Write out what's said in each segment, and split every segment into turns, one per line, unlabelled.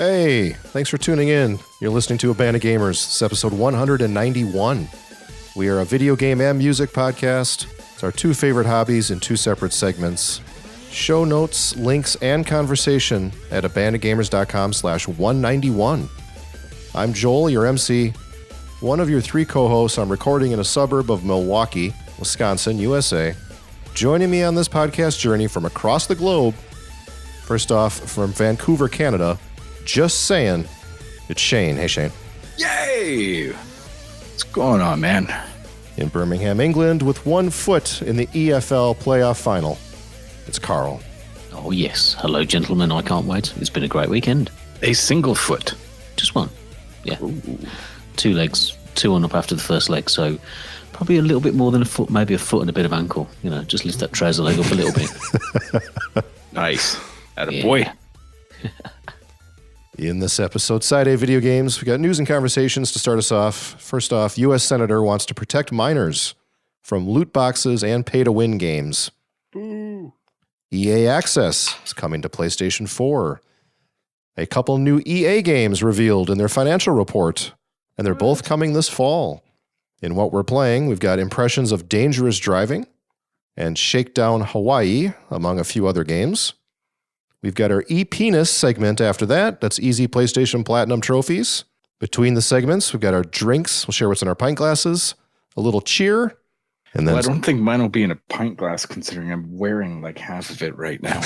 Hey, thanks for tuning in. You're listening to A Band of Gamers. This is episode 191. We are a video game and music podcast. It's our two favorite hobbies in two separate segments. Show notes, links, and conversation at abandofgamers.com/191. I'm Joel, your MC. One of your three co-hosts. I'm recording in a suburb of Milwaukee, Wisconsin, USA. Joining me on this podcast journey from across the globe, first off, from Vancouver, Canada, just saying, it's Shane. Hey, Shane.
Yay! What's going on, man?
In Birmingham, England, with 1 foot in the EFL playoff final, it's Carl.
Oh, yes. Hello, gentlemen. I can't wait. It's been a great weekend.
A single foot.
Just one. Yeah.
Ooh.
2 legs, 2 on up after the first leg, so probably a little bit more than a foot, maybe a foot and a bit of ankle. You know, just lift that trouser leg up a little bit.
Nice. Attaboy.
In this episode, Side A Video Games, we got news and conversations to start us off. First off, U.S. Senator wants to protect minors from loot boxes and pay-to-win games.
Ooh.
EA Access is coming to PlayStation 4. A couple new EA games revealed in their financial report, and they're both coming this fall. In what we're playing, we've got impressions of Dangerous Driving and Shakedown Hawaii, among a few other games. We've got our E-Penis segment after that. That's easy PlayStation Platinum trophies. Between the segments, we've got our drinks. We'll share what's in our pint glasses. A little cheer. And then
Well, I don't think mine will be in a pint glass considering I'm wearing like half of it right now.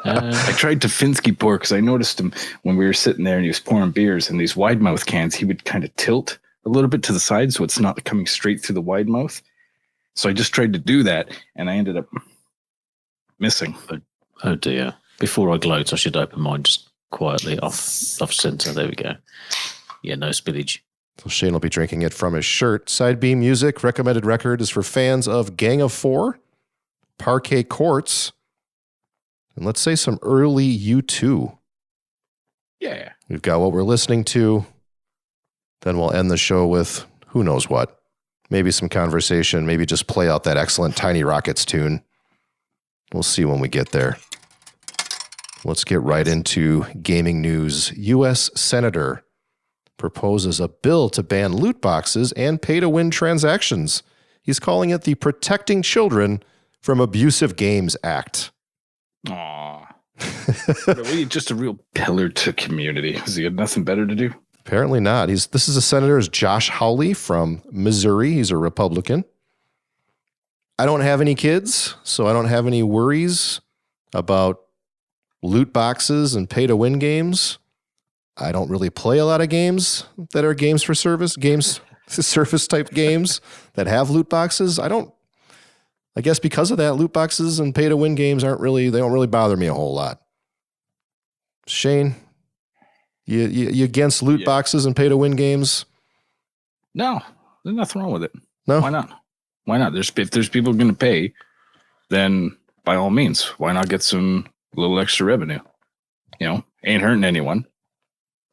I tried to Finsky pour because I noticed him when we were sitting there and he was pouring beers and these wide mouth cans, he would kind of tilt a little bit to the side so it's not coming straight through the wide mouth. So I just tried to do that and I ended up missing.
Oh, dear. Before I gloat, I should open mine just quietly off center. There we go. Yeah, no spillage.
So Shane will be drinking it from his shirt. Side B Music, recommended record is for fans of Gang of Four, Parquet Courts, and let's say some early U2.
Yeah.
We've got what we're listening to. Then we'll end the show with who knows what. Maybe some conversation, maybe just play out that excellent Tiny Rockets tune. We'll see when we get there. Let's get right into gaming news. U.S. Senator proposes a bill to ban loot boxes and pay-to-win transactions. He's calling it the Protecting Children from Abusive Games Act.
Aw. Really just a real pillar to community. Has he got nothing better to do?
Apparently not. This is a senator, is Josh Hawley from Missouri. He's a Republican. I don't have any kids, so I don't have any worries about loot boxes and pay-to-win games. I don't really play a lot of games that are games for service, service type games that have loot boxes. I guess because of that, loot boxes and pay-to-win games they don't really bother me a whole lot. Shane, you against loot boxes and pay-to-win games?
No, there's nothing wrong with it.
No?
Why not? Why not? If there's people going to pay, then by all means, why not get some little extra revenue? You know, ain't hurting anyone.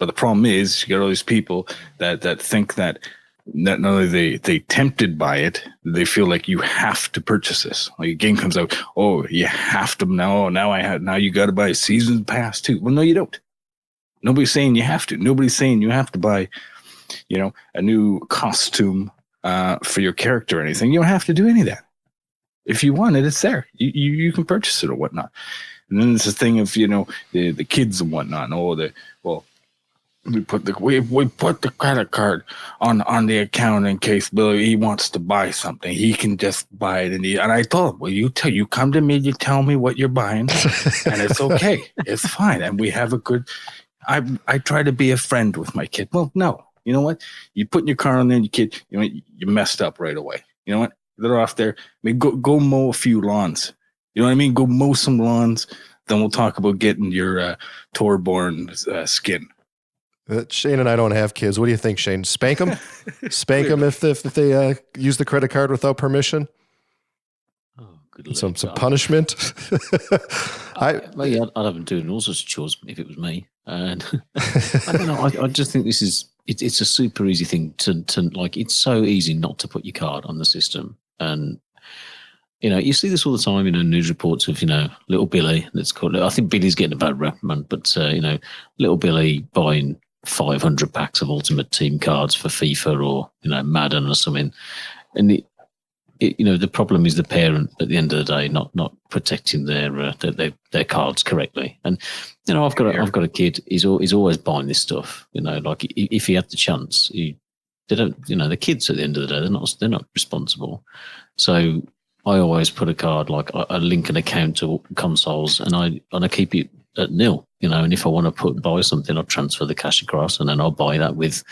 But the problem is, you got all these people that think that not only they tempted by it, they feel like you have to purchase this. Like a game comes out, oh, you have to now you got to buy a season pass too. Well, no, you don't. Nobody's saying you have to. Nobody's saying you have to buy, a new costume for your character or anything. You don't have to do any of that. If you want it, it's there. You can purchase it or whatnot. And then it's a thing of the kids and whatnot. We put the credit card on the account in case Billy he wants to buy something. He can just buy it. And I told him, well, you come to me, you tell me what you're buying, and it's okay. It's fine. And we have a good. I try to be a friend with my kid. Well, no. You know what? You put your car on there, and your kid, you messed up right away. You know what? They're off there. I mean, go mow a few lawns. You know what I mean? Go mow some lawns. Then we'll talk about getting your Torborn skin.
Shane and I don't have kids. What do you think, Shane? Spank them? Spank them if they use the credit card without permission?
Oh, good.
Some punishment?
I'd have them doing all sorts of chores if it was me. And I don't know. I just think this is it's a super easy thing to like. It's so easy not to put your card on the system, and You see this all the time, news reports of, little Billy, let's call it. I think Billy's getting a bad rap, man, but, little Billy buying 500 packs of Ultimate Team cards for FIFA or, Madden or something. And, the problem is the parent at the end of the day, not protecting their cards correctly. And, I've got a kid, he's always buying this stuff, like if he had the chance, they don't, the kids at the end of the day, they're not responsible. So I always put a card, like I link an account to consoles, and I keep it at nil, and if I want to buy something, I'll transfer the cash across, and then I'll buy that with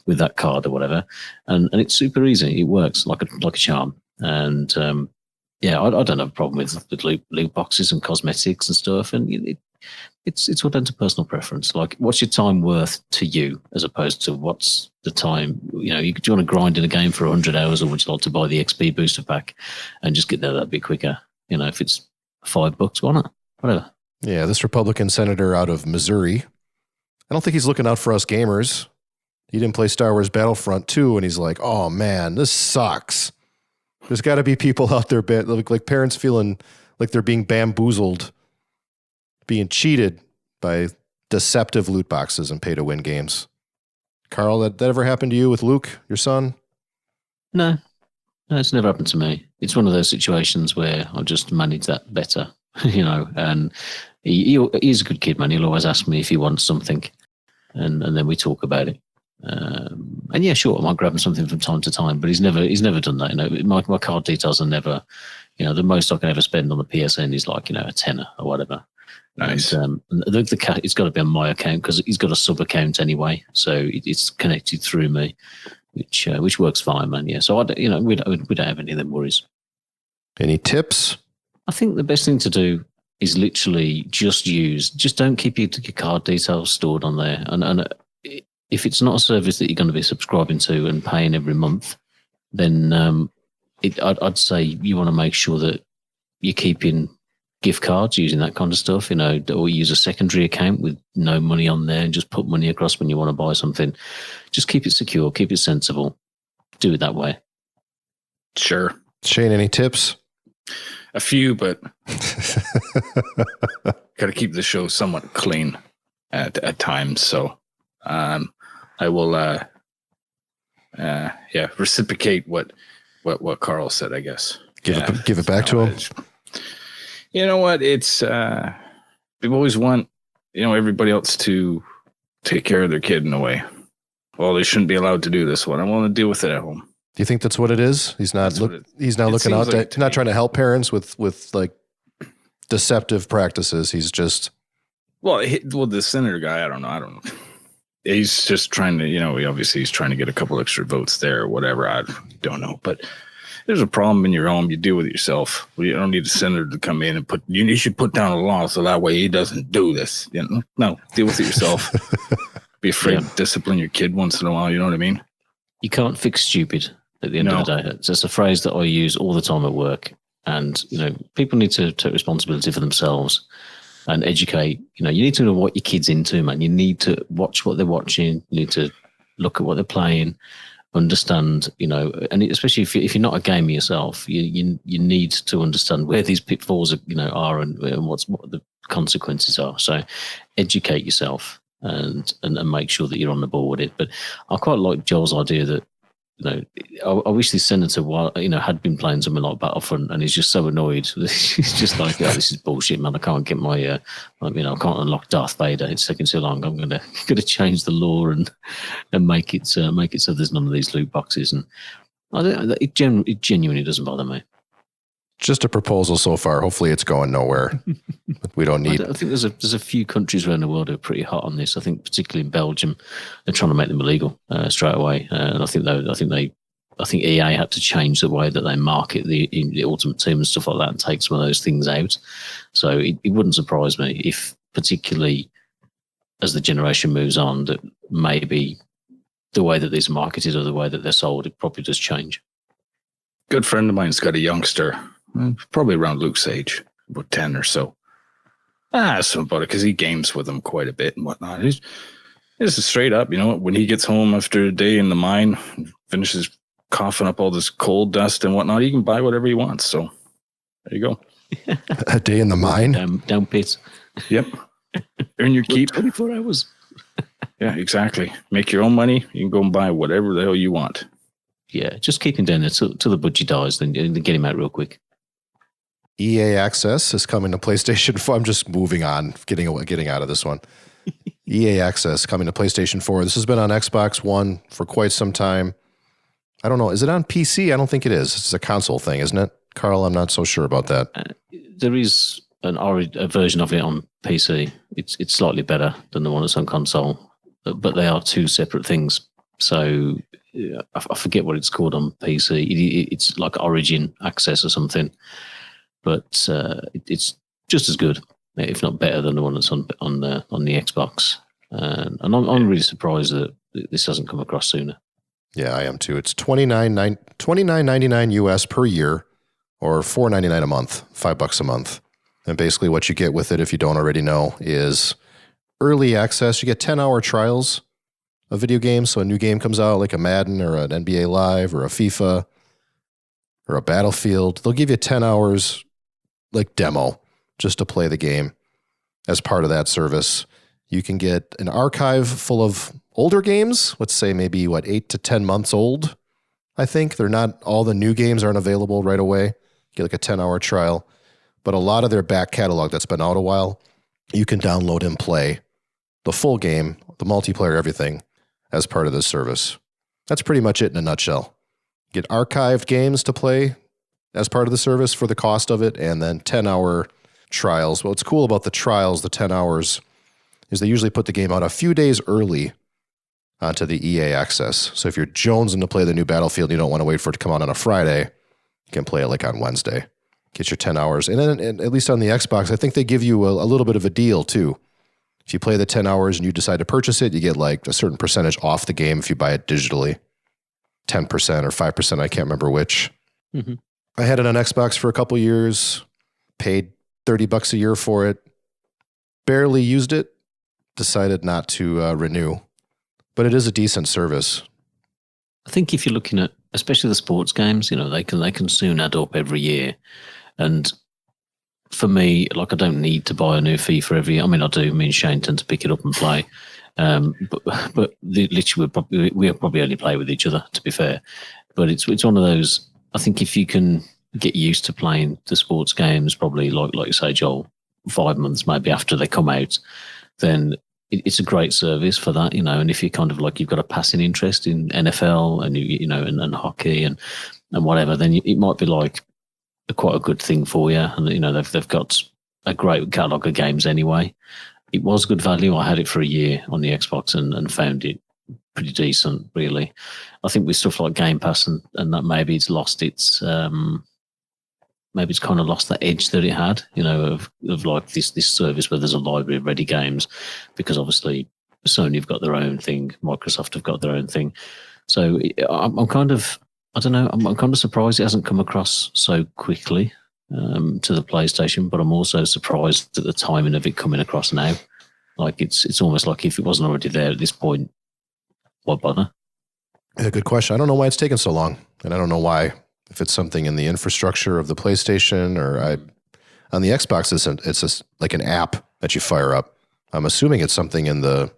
that card or whatever. And it's super easy. It works like a charm. And I don't have a problem with loot boxes and cosmetics and stuff. And it's all down to personal preference. Like, what's your time worth to you, as opposed to what's the time? Do you want to grind in a game for 100 hours, or would you like to buy the XP booster pack and just get there that bit quicker? If it's $5, why not? Whatever.
Yeah, this Republican senator out of Missouri, I don't think he's looking out for us gamers. He didn't play Star Wars Battlefront II, and he's like, oh man, this sucks. There's got to be people out there, like parents feeling like they're being bamboozled, being cheated by deceptive loot boxes and pay-to-win games. Carl, that ever happened to you with Luke, your son?
No, it's never happened to me. It's one of those situations where I'll just manage that better, and he's a good kid, man. He'll always ask me if he wants something, and then we talk about it. And yeah, sure, I might grab him something from time to time, but he's never done that. My card details are never, the most I can ever spend on the PSN is like, a tenner or whatever.
Nice.
And it's got to be on my account because he's got a sub account anyway, so it's connected through me, which works fine, man. Yeah, so we don't have any of them worries. Any
tips?
I think the best thing to do is literally just don't keep your card details stored on there, and if it's not a service that you're going to be subscribing to and paying every month, then I'd say you want to make sure that you're keeping gift cards using that kind of stuff, or use a secondary account with no money on there and just put money across when you want to buy something. Just keep it secure, keep it sensible. Do it that way.
Sure.
Shane, any tips?
A few, but got to keep the show somewhat clean at times. So I will reciprocate what Carl said, I guess.
Give it back to him.
You know what? It's people always want everybody else to take care of their kid in a way. Well, they shouldn't be allowed to do this one. I want to deal with it at home.
Do you think that's what it is? He's not looking out. He's not trying to help parents with like deceptive practices. He's just
the senator guy. I don't know. He's just trying to, obviously he's trying to get a couple extra votes there or whatever. I don't know, but there's a problem in your home. You deal with it yourself. You don't need a senator to come in and you should put down a law so that way he doesn't do this. No, deal with it yourself. Be afraid to discipline your kid once in a while. You know what I mean?
You can't fix stupid at the end of the day. It's a phrase that I use all the time at work. And, people need to take responsibility for themselves and educate. You need to know what your kid's into, man. You need to watch what they're watching. You need to look at what they're playing, understand, and especially if you're not a gamer yourself, you need to understand where these pitfalls are and what the consequences are. So educate yourself and make sure that you're on the ball with it. But I quite like Joel's idea that, I wish this senator, had been playing something like Battlefront, and he's just so annoyed. He's just like, this is bullshit, man. I can't get my, I can't unlock Darth Vader. It's taking too long. I'm gonna change the law and make it so there's none of these loot boxes. And I think it genuinely doesn't bother me.
Just a proposal so far. Hopefully, it's going nowhere. We don't need.
I think there's a few countries around the world who are pretty hot on this. I think particularly in Belgium, they're trying to make them illegal straight away. And I think EA had to change the way that they market the Ultimate Team and stuff like that, and take some of those things out. So it wouldn't surprise me if, particularly as the generation moves on, that maybe the way that these are marketed or the way that they're sold, it probably does change.
Good friend of mine's got a youngster, probably around Luke's age, about 10 or so. I asked him about it because he games with him quite a bit and whatnot. He's straight up, when he gets home after a day in the mine, finishes coughing up all this coal dust and whatnot, he can buy whatever he wants. So There you go.
A day in the mine.
Down pit.
Yep. Earn your keep.
24 hours.
Yeah, exactly. Make your own money. You can go and buy whatever the hell you want.
Yeah, just keep him down there till the budgie dies, then get him out real quick.
EA Access is coming to PlayStation 4. I'm just moving on, getting out of this one. EA Access coming to PlayStation 4. This has been on Xbox One for quite some time. I don't know. Is it on PC? I don't think it is. It's a console thing, isn't it? Carl, I'm not so sure about that.
There is a version of it on PC. It's slightly better than the one that's on console, but they are two separate things. So I forget what it's called on PC. It's like Origin Access or something, but it's just as good, if not better, than the one that's on the Xbox. And I'm really surprised that this hasn't come across sooner. Yeah,
I am too. It's $29.99 US per year, or $4.99 a month, $5 a month. And basically what you get with it, if you don't already know, is early access. You get 10-hour trials of video games. So a new game comes out, like a Madden or an NBA Live or a FIFA or a Battlefield. They'll give you 10 hours like demo just to play the game. As part of that service, you can get an archive full of older games. Let's say maybe 8 to 10 months old. I think they're not, all the new games aren't available right away. Get like a 10-hour trial. But a lot of their back catalog that's been out a while, you can download and play the full game, the multiplayer, everything, as part of this service. That's pretty much it in a nutshell. Get archived games to play as part of the service for the cost of it, and then 10-hour trials. What's cool about the trials, the 10 hours, is they usually put the game out a few days early onto the EA Access. So if you're jonesing to play the new Battlefield, you don't want to wait for it to come out on a Friday, you can play it like on Wednesday. Get your 10 hours. And then, at least on the Xbox, I think they give you a little bit of a deal too. If you play the 10 hours and you decide to purchase it, you get like a certain percentage off the game if you buy it digitally. 10% or 5%, I can't remember which. Mm-hmm. I had it on Xbox for a couple years, paid $30 a year for it, barely used it, decided not to renew. But it is a decent service.
I think if you're looking at, especially the sports games, they can soon add up every year. And for me, I don't need to buy a new FIFA every year. I mean, I do. Me and Shane tend to pick it up and play. But literally, we'll probably only play with each other, to be fair. But it's one of those, I think if you can get used to playing the sports games, probably like you say, Joel, 5 months maybe after they come out, then it's a great service for that, And if you're kind of you've got a passing interest in NFL and and hockey and whatever, then it might be quite a good thing for you. And they've got a great catalogue of games anyway. It was good value. I had it for a year on the Xbox and found it pretty decent, really. I think with stuff like Game Pass and that maybe it's lost its maybe it's kind of lost that edge that it had, of this service where there's a library of ready games, because obviously Sony have got their own thing, Microsoft have got their own thing. So I'm kind of, I don't know, I'm kind of surprised it hasn't come across so quickly to the PlayStation, but I'm also surprised at the timing of it coming across now. It's almost like if it wasn't already there at this point, why bother?
Yeah, good question. I don't know why it's taken so long, and I don't know why. If it's something in the infrastructure of the PlayStation on the Xbox, it's like an app that you fire up. I'm assuming it's something in the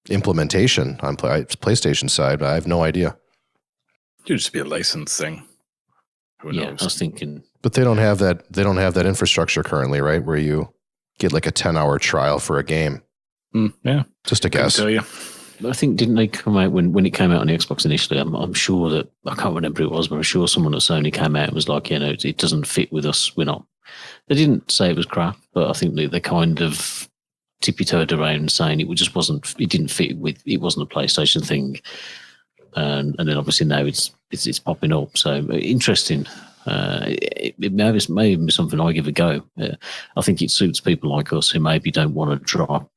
implementation on PlayStation side. I have no idea.
It would just be a license thing. Who knows?
I was thinking,
but they don't have that. They don't have that infrastructure currently, right? Where you get like a 10-hour trial for a game.
Yeah,
just a guess.
Tell you.
I think, didn't they come out when it came out on the Xbox initially? I'm sure that, I can't remember who it was, but I'm sure someone at Sony came out and was like, it doesn't fit with us. We're not. They didn't say it was crap, but I think they kind of tippy-toed around saying it just wasn't. It didn't fit with. It wasn't a PlayStation thing, and then obviously now it's popping up. So interesting. It may be something I give a go. I think it suits people like us who maybe don't want to drop.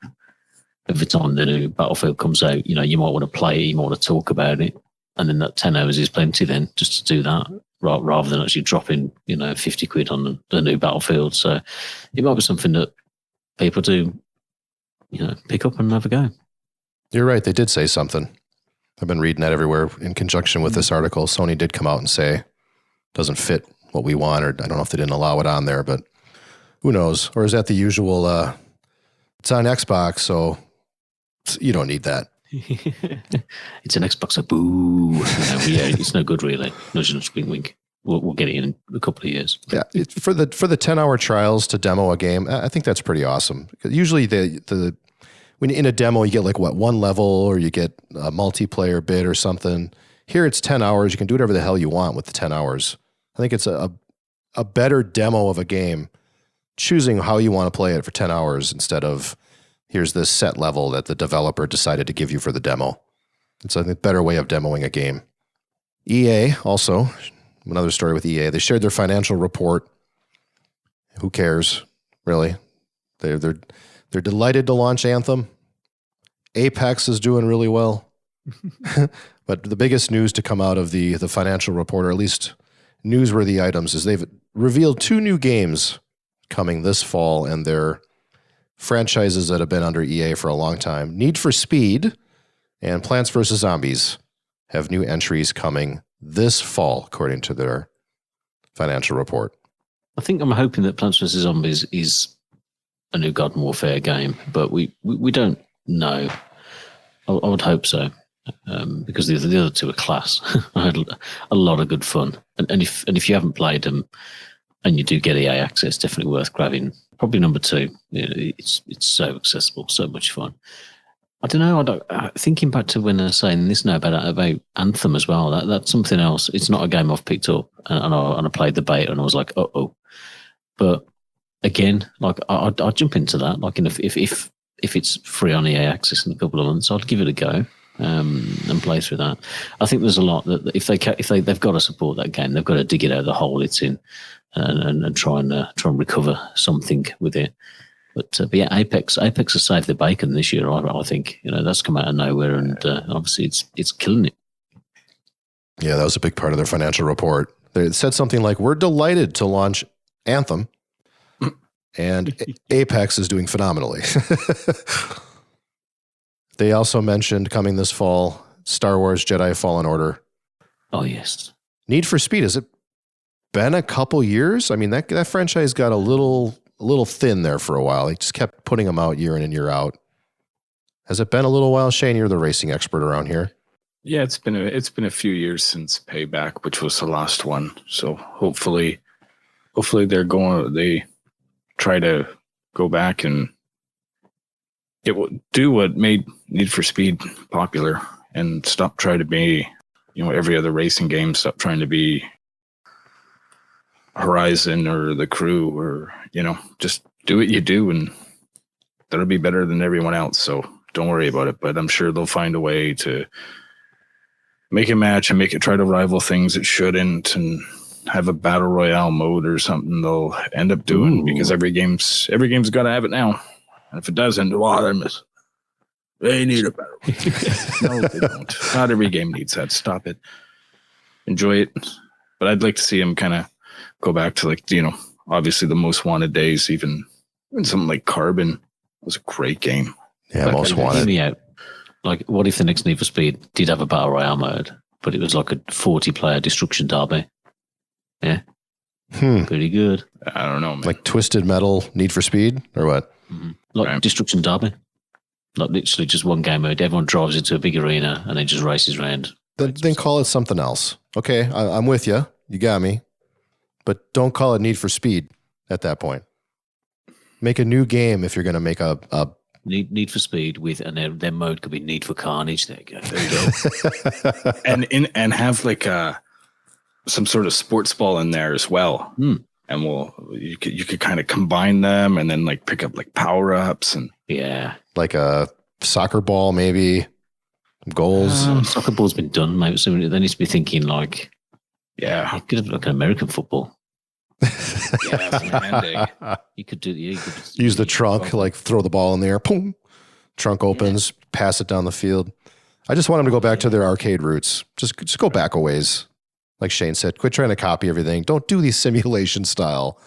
Every time the new Battlefield comes out, you might want to play it, you might want to talk about it, and then that 10 hours is plenty then just to do that, rather than actually dropping, 50 quid on the new Battlefield. So it might be something that people do, pick up and have a go.
You're right. They did say something. I've been reading that everywhere in conjunction with this article. Sony did come out and say doesn't fit what we want, or I don't know if they didn't allow it on there, but who knows? Or is that the usual, it's on Xbox, so you don't need that.
It's an Xbox, so boo. Yeah, it's no good, really. Nudge nudge, wink wink. We'll get it in a couple of years.
Yeah, for the 10-hour trials to demo a game, I think that's pretty awesome. Usually when in a demo you get like one level, or you get a multiplayer bit or something. Here it's 10 hours. You can do whatever the hell you want with the 10 hours. I think it's a better demo of a game, choosing how you want to play it for 10 hours instead of here's this set level that the developer decided to give you for the demo. It's a better way of demoing a game. EA also, another story with EA. They shared their financial report. Who cares, really? They're delighted to launch Anthem. Apex is doing really well. But the biggest news to come out of the financial report, or at least newsworthy items, is they've revealed 2 new games coming this fall, and they're franchises that have been under EA for a long time. Need for Speed and Plants vs. Zombies have new entries coming this fall, according to their financial report.
I think I'm hoping that Plants vs. Zombies is a new Garden Warfare game, but we don't know. I would hope so, because the other two are class. I had a lot of good fun, and if you haven't played them and you do get EA access, definitely worth grabbing. Probably number 2. It's so accessible, so much fun. I don't know. Thinking back to when I was saying this now about Anthem as well. That's something else. It's not a game I've picked up, and I played the beta, and I was like, But again, like I'd jump into that. Like, if it's free on EA access in a couple of months, I'd give it a go and play through that. I think there's a lot that if they've got to support that game, they've got to dig it out of the hole it's in, and try and recover something with it. But yeah, Apex has saved the bacon this year. I think that's come out of nowhere, and obviously it's killing it.
Yeah, that was a big part of their financial report. They said something like, "We're delighted to launch Anthem, and Apex is doing phenomenally." They also mentioned coming this fall, Star Wars Jedi Fallen Order.
Oh yes.
Need for Speed. Has it been a couple years? I mean, that franchise got a little thin there for a while. They just kept putting them out year in and year out. Has it been a little while? Shane, you're the racing expert around here.
Yeah, it's been a few years since Payback, which was the last one. So hopefully they try to go back and do what made Need for Speed popular, and stop trying to be, every other racing game. Stop trying to be Horizon or The Crew, or just do what you do, and that'll be better than everyone else. So don't worry about it. But I'm sure they'll find a way to make a match and make it try to rival things it shouldn't, and have a battle royale mode or something they'll end up doing. Ooh. Because every game's got to have it now. And if it doesn't, they need a battle royale. No, they don't. Not every game needs that. Stop it. Enjoy it. But I'd like to see them kind of go back to obviously the Most Wanted days, even something like Carbon was a great game.
Yeah, Most Wanted.
Hear me out. Like, what if the next Need for Speed did have a battle royale mode, but it was like a 40-player destruction derby? Yeah. Pretty good.
I don't know, man.
Like Twisted Metal Need for Speed, or what?
Mm-hmm. Like Destruction Derby. Like literally just one game mode. Everyone drives into a big arena and then just races around.
Then call it something else. Okay, I'm with you. You got me. But don't call it Need for Speed at that point. Make a new game if you're going to make a
Need for Speed with, and their mode could be Need for Carnage. There you go.
and have like some sort of sports ball in there as well. And you could kind of combine them, and then like pick up like power ups, and
like a soccer ball, maybe goals.
Soccer ball's been done, maybe. So they need to be thinking like, could have like an American football. You could do. You could
use the trunk, like throw the ball in the air. Boom, trunk opens, pass it down the field. I just want them to go back to their arcade roots. Just go back a ways. Like Shane said, quit trying to copy everything. Don't do these simulation style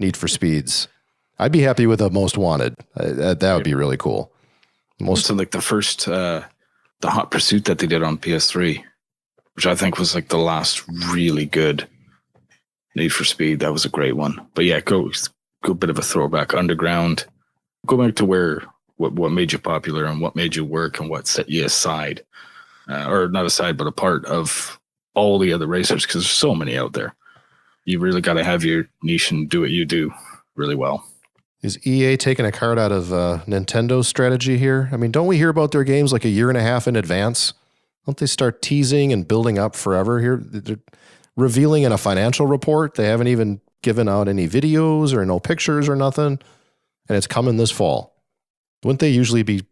Need for Speeds. I'd be happy with a Most Wanted. That would be really cool.
So like the first, the Hot Pursuit that they did on PS3, which I think was like the last really good Need for Speed, that was a great one. But yeah, go a bit of a throwback. Underground, go back to what made you popular and what made you work and what set you aside, or not aside, but a part of all the other racers, because there's so many out there. You really got to have your niche and do what you do really well.
Is EA taking a card out of Nintendo's strategy here? I mean, don't we hear about their games like a year and a half in advance? Don't they start teasing and building up forever here? They're revealing in a financial report. They haven't even given out any videos or no pictures or nothing. And it's coming this fall. Wouldn't they usually be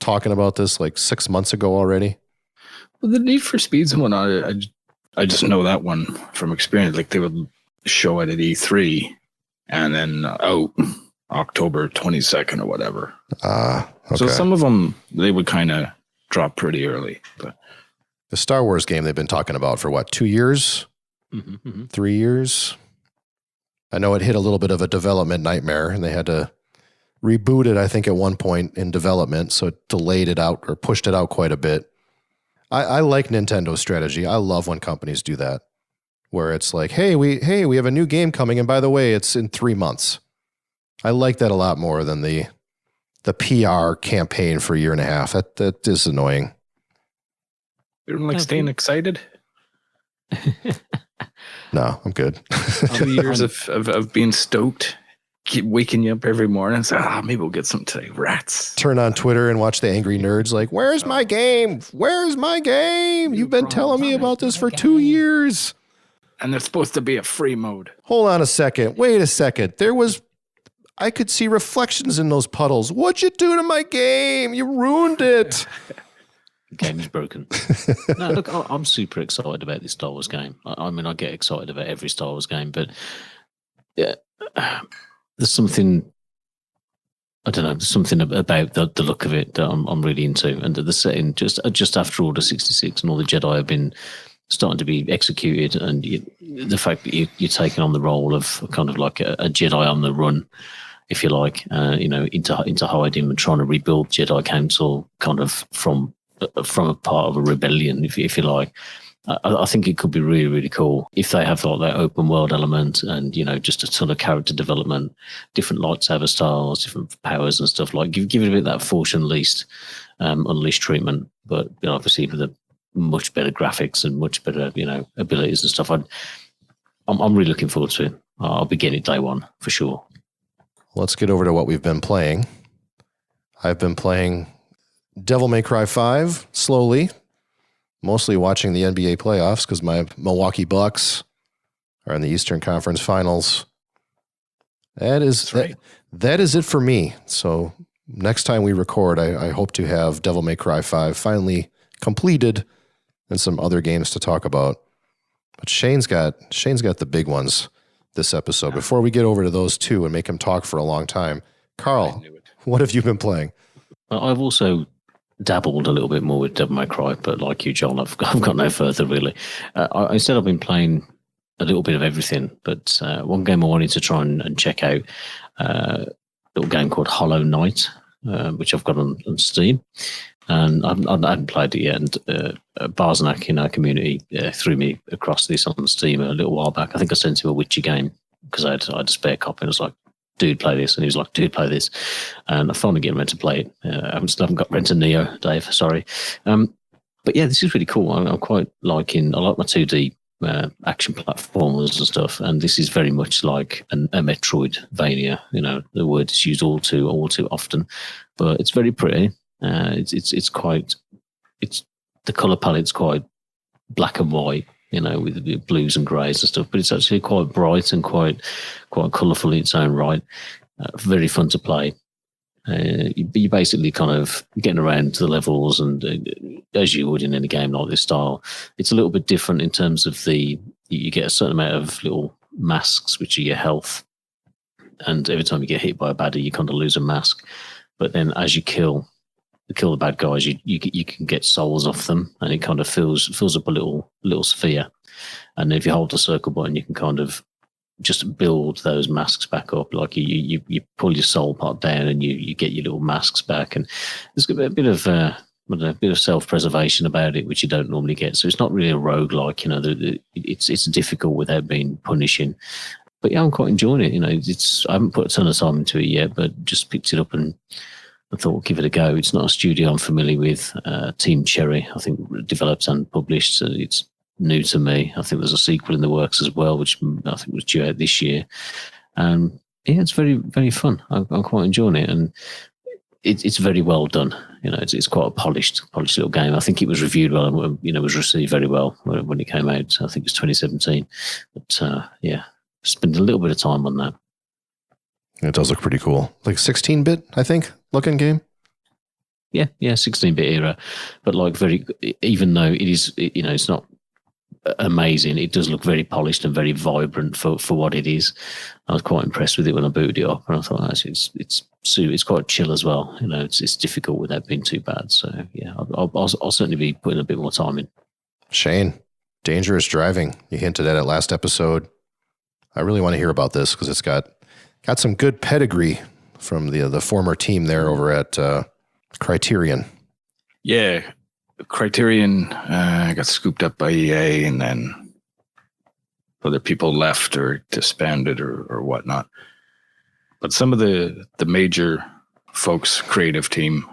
talking about this like 6 months ago already?
Well, the Need for Speeds and whatnot, I just know that one from experience. Like they would show it at E3 and then October 22nd or whatever.
Okay.
So some of them, they would kind of drop pretty early. But
the Star Wars game they've been talking about for what, 2 years? 3 years? I know it hit a little bit of a development nightmare and they had to reboot it, I think, at one point in development. So it delayed it out or pushed it out quite a bit. I like Nintendo's strategy. I love when companies do that, where it's like, hey, we have a new game coming, and by the way, it's in 3 months. I like that a lot more than the PR campaign for a year and a half. That is annoying.
You don't like staying excited?
No, I'm good.
2 years of being stoked, keep waking you up every morning and say, maybe we'll get some today. Rats.
Turn on Twitter and watch the angry nerds like, where's my game? Where's my game? You've been telling me about this for 2 years.
And there's supposed to be a free mode.
Hold on a second. Wait a second. I could see reflections in those puddles. What'd you do to my game? You ruined it.
The game is broken. No, look, I'm super excited about this Star Wars game. I mean, I get excited about every Star Wars game, but yeah, there's something, I don't know, there's something about the look of it that I'm really into. And the setting, just after Order 66 and all the Jedi have been starting to be executed, and the fact that you're taking on the role of kind of like a Jedi on the run, if you like, into hiding and trying to rebuild Jedi Council kind of from a part of a rebellion, if you like. I think it could be really, really cool if they have like that open world element and, just a ton of character development, different lightsaber styles, different powers and stuff. Like give it a bit of that Force Unleashed treatment, but obviously with the much better graphics and much better, abilities and stuff. I'm really looking forward to it. I'll be getting it day one for sure.
Let's get over to what we've been playing. I've been playing Devil May Cry 5 slowly, mostly watching the NBA playoffs because my Milwaukee Bucks are in the Eastern Conference Finals. That is it for me. So next time we record, I hope to have Devil May Cry 5 finally completed and some other games to talk about. But Shane's got the big ones this episode. Before we get over to those two and make him talk for a long time, Carl, what have you been playing?
I've also dabbled a little bit more with Devil May Cry, but like you, John, I've got no further really. Instead, I've been playing a little bit of everything, but one game I wanted to try and check out, a little game called Hollow Knight, which I've got on Steam. And I hadn't played it yet. And Barznak in our community threw me across this on Steam a little while back. I think I sent him a Witcher game because I had a spare copy. And I was like, dude, play this. And he was like, dude, play this. And I finally get him to play it. I haven't got Rent a Neo, Dave. Sorry. But yeah, this is really cool. I'm quite I like my 2D action platformers and stuff. And this is very much like a Metroidvania. The word is used all too often. But it's very pretty. It's the color palette's quite black and white, with the blues and greys and stuff, but it's actually quite bright and quite colourful in its own right. Very fun to play. You basically kind of getting around the levels, and as you would in any game like this style, it's a little bit different in terms of you get a certain amount of little masks, which are your health, and every time you get hit by a baddie, you kind of lose a mask. But then as you kill the bad guys, you can get souls off them, and it kind of fills up a little sphere. And if you hold the circle button, you can kind of just build those masks back up. Like you pull your soul part down, and you get your little masks back. And there's a bit of a bit of self-preservation about it, which you don't normally get. So it's not really a roguelike, it's difficult without being punishing. But yeah, I'm quite enjoying it. I haven't put a ton of time into it yet, but just picked it up and I thought, give it a go. It's not a studio I'm familiar with. Team Cherry, I think, developed and published. So it's new to me. I think there's a sequel in the works as well, which I think was due out this year. And yeah, it's very, very fun. I'm quite enjoying it. And it's very well done. It's quite a polished little game. I think it was reviewed well and, was received very well when it came out. I think it was 2017. But yeah, spent a little bit of time on that.
It does look pretty cool. Like 16-bit, I think, looking game.
Yeah, 16-bit era. But like even though it is, it's not amazing, it does look very polished and very vibrant for what it is. I was quite impressed with it when I booted it up, and I thought actually it's quite chill as well. It's difficult without being too bad. So yeah, I'll certainly be putting a bit more time in.
Shane, dangerous driving. You hinted at it last episode. I really want to hear about this because it's got some good pedigree from the former team there over at Criterion.
Yeah, Criterion got scooped up by EA, and then other people left or disbanded or whatnot. But some of the major folks, creative team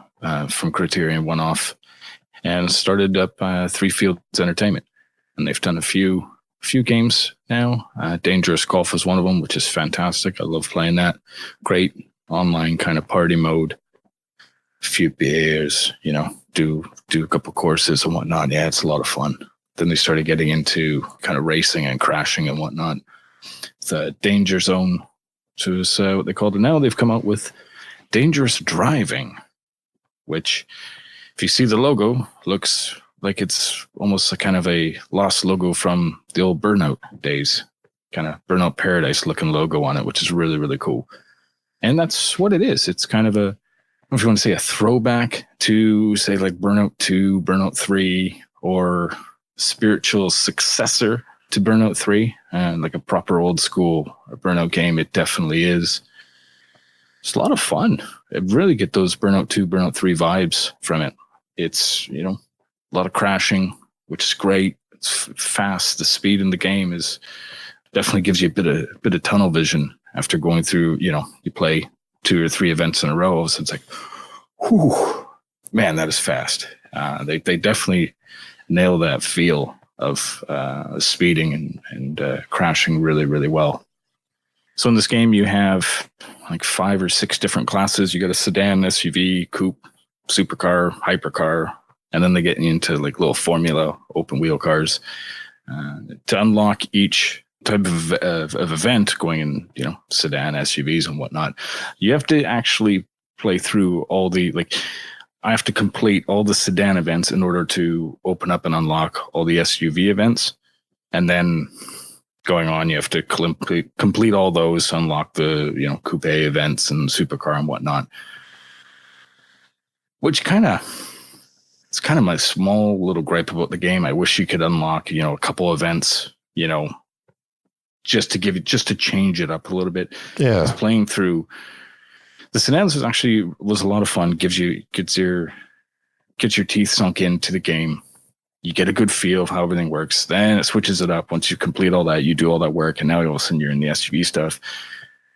from Criterion, went off and started up Three Fields Entertainment, and they've done a few games now. Dangerous Golf is one of them, which is fantastic. I love playing that. Great online kind of party mode. A few beers, do a couple courses and whatnot. Yeah, it's a lot of fun. Then they started getting into kind of racing and crashing and whatnot. The Danger Zone, which is what they called it now. They've come out with Dangerous Driving, which, if you see the logo, looks like it's almost a kind of a lost logo from the old Burnout days. Kind of Burnout Paradise looking logo on it, which is really, really cool. And that's what it is. It's kind of a, if you want to say, a throwback to, say, like Burnout 2, Burnout 3, or spiritual successor to Burnout 3, like a proper old school Burnout game. It definitely is. It's a lot of fun. I really get those Burnout 2, Burnout 3 vibes from it. It's, a lot of crashing, which is great. It's fast. The speed in the game is definitely gives you a bit of tunnel vision after going through, you play 2 or 3 events in a row. So it's like, whew, man, that is fast. They definitely nail that feel of speeding and crashing really, really well. So in this game, you have like 5 or 6 different classes. You got a sedan, SUV, coupe, supercar, hypercar, and then they get into like little formula open wheel cars. To unlock each type of event, going in, sedan, SUVs and whatnot, you have to actually play through all the, I have to complete all the sedan events in order to open up and unlock all the SUV events. And then going on, you have to complete all those, unlock the, coupe events and supercar and whatnot. Which it's kind of my small little gripe about the game. I wish you could unlock, a couple events, just to change it up a little bit.
Yeah.
Playing through the sedans was a lot of fun. Gets your teeth sunk into the game. You get a good feel of how everything works. Then it switches it up. Once you complete all that, you do all that work, and now all of a sudden you're in the SUV stuff,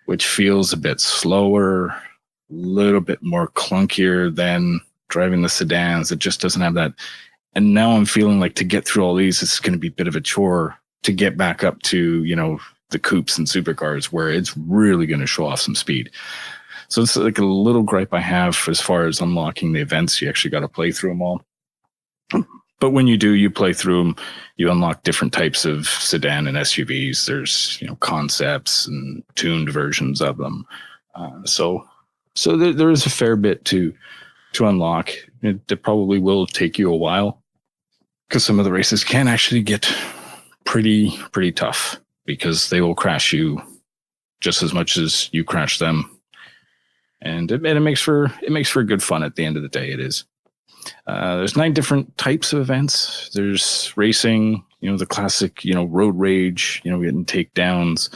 which feels a bit slower, a little bit more clunkier than driving the sedans. It just doesn't have that. And now I'm feeling like to get through all these, it's going to be a bit of a chore to get back up to, the coupes and supercars, where it's really going to show off some speed. So it's like a little gripe I have as far as unlocking the events. You actually got to play through them all. But when you do, you play through them, you unlock different types of sedan and SUVs. There's, concepts and tuned versions of them. So there is a fair bit to unlock. It probably will take you a while, because some of the races can actually get pretty tough, because they will crash you just as much as you crash them. And it makes for good fun at the end of the day. It is. There's 9 different types of events. There's racing, the classic, road rage, getting takedowns,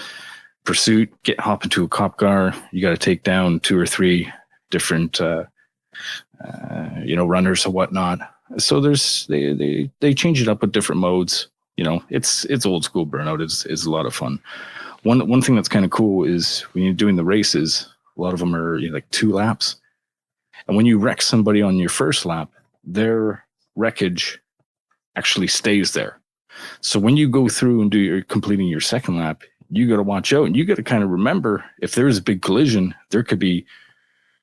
pursuit, hop into a cop car. You got to take down 2 or 3 different runners and whatnot. So they change it up with different modes. It's old school Burnout is a lot of fun. One thing that's kind of cool is when you're doing the races, a lot of them are like 2 laps. And when you wreck somebody on your first lap, their wreckage actually stays there. So when you go through and you're completing your second lap, you got to watch out, and you got to kind of remember if there is a big collision, there could be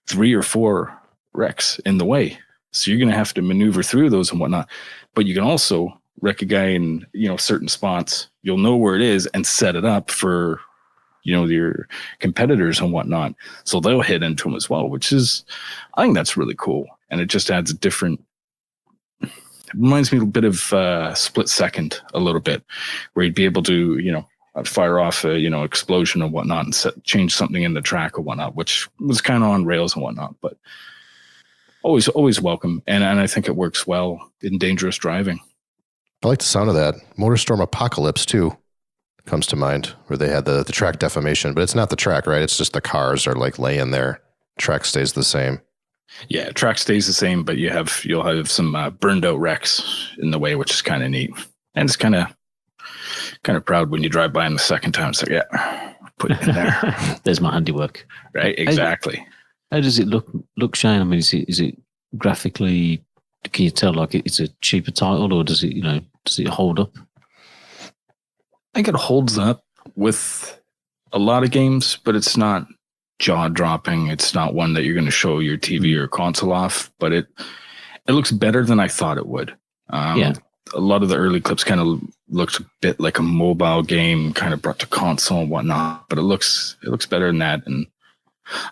3 or 4 wrecks in the way. So you're going to have to maneuver through those and whatnot. But you can also wreck a guy in, certain spots. You'll know where it is and set it up for, your competitors and whatnot. So they'll hit into them as well, I think that's really cool. And it just adds it reminds me a bit of Split Second a little bit, where you'd be able to, fire off a, explosion and whatnot and change something in the track or whatnot, which was kind of on rails and whatnot, but always welcome. And I think it works well in dangerous driving.
I like the sound of that. MotorStorm Apocalypse, too, comes to mind, where they had the track deformation, but it's not the track, right? It's just the cars are like laying there. Track stays the same.
Yeah, track stays the same, but you'll have some burned out wrecks in the way, which is kind of neat. And it's kind of proud when you drive by them the second time. It's like, yeah, put it in there.
There's my handiwork.
Right, exactly.
How does it look, Shane? I mean, is it graphically? Can you tell like it's a cheaper title, or does it hold up?
I think it holds up with a lot of games, but it's not jaw-dropping. It's not one that you're going to show your TV or console off, but it looks better than I thought it would. A lot of the early clips kind of looked a bit like a mobile game, kind of brought to console and whatnot, but it looks better than that. And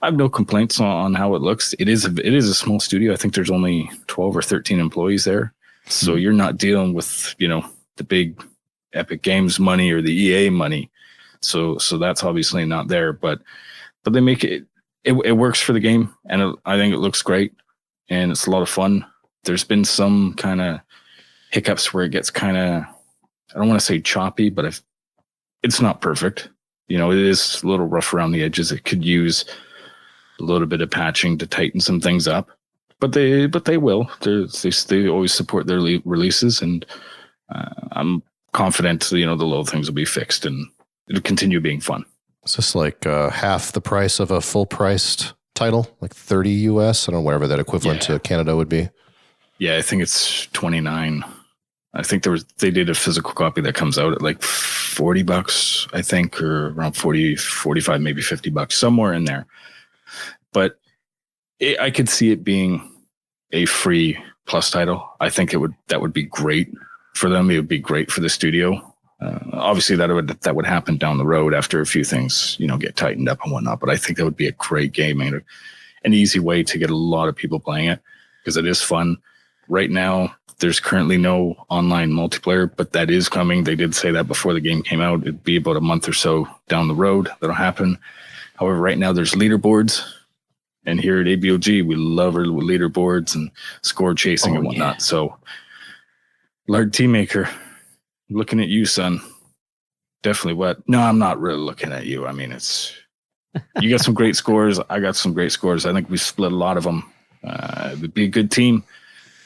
I have no complaints on how it looks. It is a small studio. I think there's only 12 or 13 employees there. So you're not dealing with, the big Epic Games money or the EA money. So that's obviously not there, but they make it works for the game. And I think it looks great and it's a lot of fun. There's been some kind of hiccups where it gets kind of, I don't want to say choppy, but it's not perfect. It is a little rough around the edges. It could use a little bit of patching to tighten some things up, but they will. They always support their releases, and I'm confident the little things will be fixed and it'll continue being fun.
Is this like half the price of a full-priced title, like 30 US? I don't know, whatever that equivalent to Canada would be. Yeah,
I think it's 29. I think they did a physical copy that comes out at like $40, I think, or around 40, 45, maybe $50, somewhere in there. But I could see it being a free plus title. I think that would be great for them. It would be great for the studio. Obviously, that would happen down the road after a few things, get tightened up and whatnot. But I think that would be a great game and an easy way to get a lot of people playing it because it is fun. Right now, there's currently no online multiplayer, but that is coming. They did say that before the game came out. It'd be about a month or so down the road that'll happen. However, right now there's leaderboards. And here at ABOG, we love our leaderboards and score chasing and whatnot. Yeah. So, Lard Teammaker, looking at you, son. Definitely what? No, I'm not really looking at you. I mean, you got some great scores. I got some great scores. I think we split a lot of them. It would be a good team.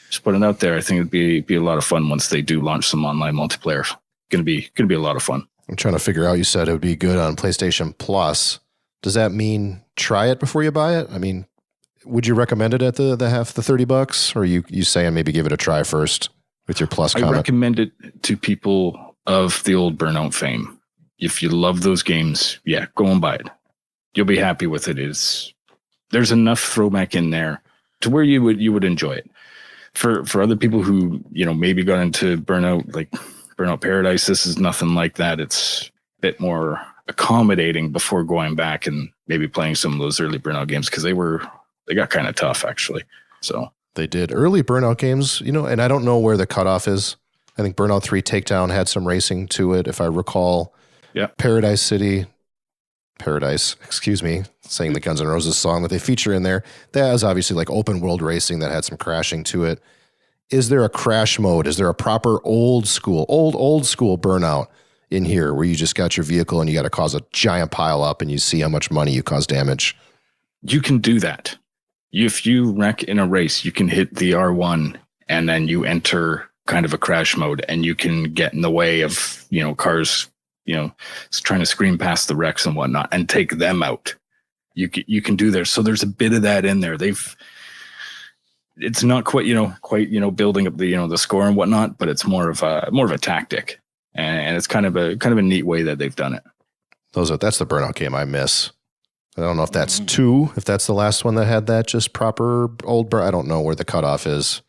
Just put it out there. I think it'd be a lot of fun once they do launch some online multiplayer. Gonna be a lot of fun.
I'm trying to figure out. You said it would be good on PlayStation Plus. Does that mean try it before you buy it? I mean, would you recommend it at the half the $30, or you saying maybe give it a try first with your Plus comment?
I recommend it to people of the old Burnout fame. If you love those games, yeah, go and buy it. You'll be happy with it. There's enough throwback in there to where you would enjoy it. For other people who maybe got into Burnout, like Burnout Paradise, this is nothing like that. It's a bit more accommodating before going back and maybe playing some of those early Burnout games because they got kind of tough actually. So
they did early Burnout games, and I don't know where the cutoff is. I think Burnout 3 Takedown had some racing to it, if I recall.
Yeah.
Paradise, excuse me, saying the Guns N' Roses song that they feature in there. That is obviously like open world racing that had some crashing to it. Is there a crash mode? Is there a proper old school Burnout in here where you just got your vehicle and you got to cause a giant pile up and you see how much money you cause damage?
You can do that. If you wreck in a race, you can hit the R1 and then you enter kind of a crash mode, and you can get in the way of, cars, trying to scream past the wrecks and whatnot and take them out. You can do there. So there's a bit of that in there. It's not quite building up the score and whatnot, but it's more of a tactic, and it's kind of a neat way that they've done it.
That's the Burnout game I miss. I don't know if that's 2, if that's the last one that had that just proper old I don't know where the cutoff is,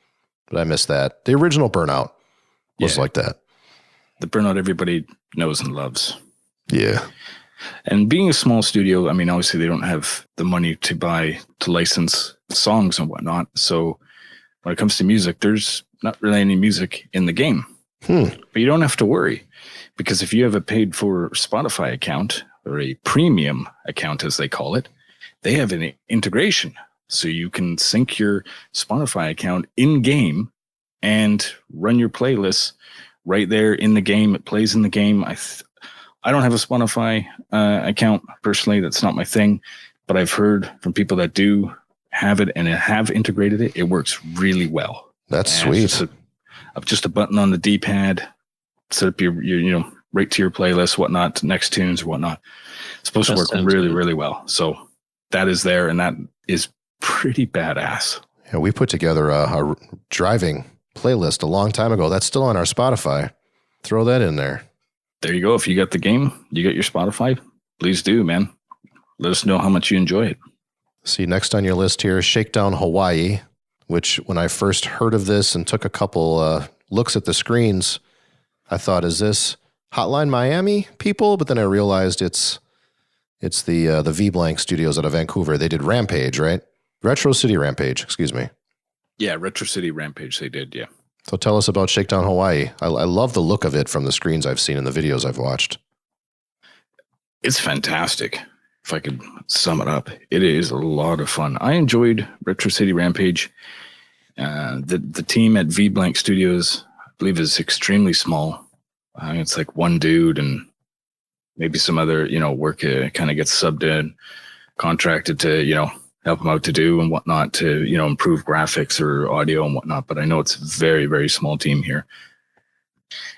but I missed that. The original Burnout was like that.
The Burnout everybody knows and loves.
Yeah.
And being a small studio, I mean, obviously they don't have the money to license songs and whatnot. So when it comes to music, there's not really any music in the game. But you don't have to worry, because if you have a paid for Spotify account, or a premium account, as they call it, they have an integration. So you can sync your Spotify account in-game and run your playlists right there in the game. It plays in the game. I don't have a Spotify account personally. That's not my thing. But I've heard from people that do have it and have integrated it. It works really well.
That's sweet.
Just a button on the D-pad, set up your right to your playlist, whatnot, next tunes or whatnot. It's supposed to work really, really well. So that is there, and that is pretty badass.
Yeah, we put together a driving playlist a long time ago. That's still on our Spotify. Throw that in there.
There you go. If you got the game, you got your Spotify, please do, man. Let us know how much you enjoy it.
See, next on your list here is Shakedown Hawaii, which when I first heard of this and took a couple looks at the screens, I thought, is this Hotline Miami people? But then I realized it's the V-Blank Studios out of Vancouver. They did Rampage, right? Retro City Rampage, excuse me.
Yeah, Retro City Rampage they did, yeah.
So tell us about Shakedown Hawaii. I love the look of it from the screens I've seen and the videos I've watched.
It's fantastic. If I could sum it up, it is a lot of fun. I enjoyed Retro City Rampage. The team at V-Blank Studios, I believe, is extremely small. It's like one dude and maybe some other, work kind of gets subbed in, contracted to, help them out to do and whatnot to, improve graphics or audio and whatnot. But I know it's a very, very small team here.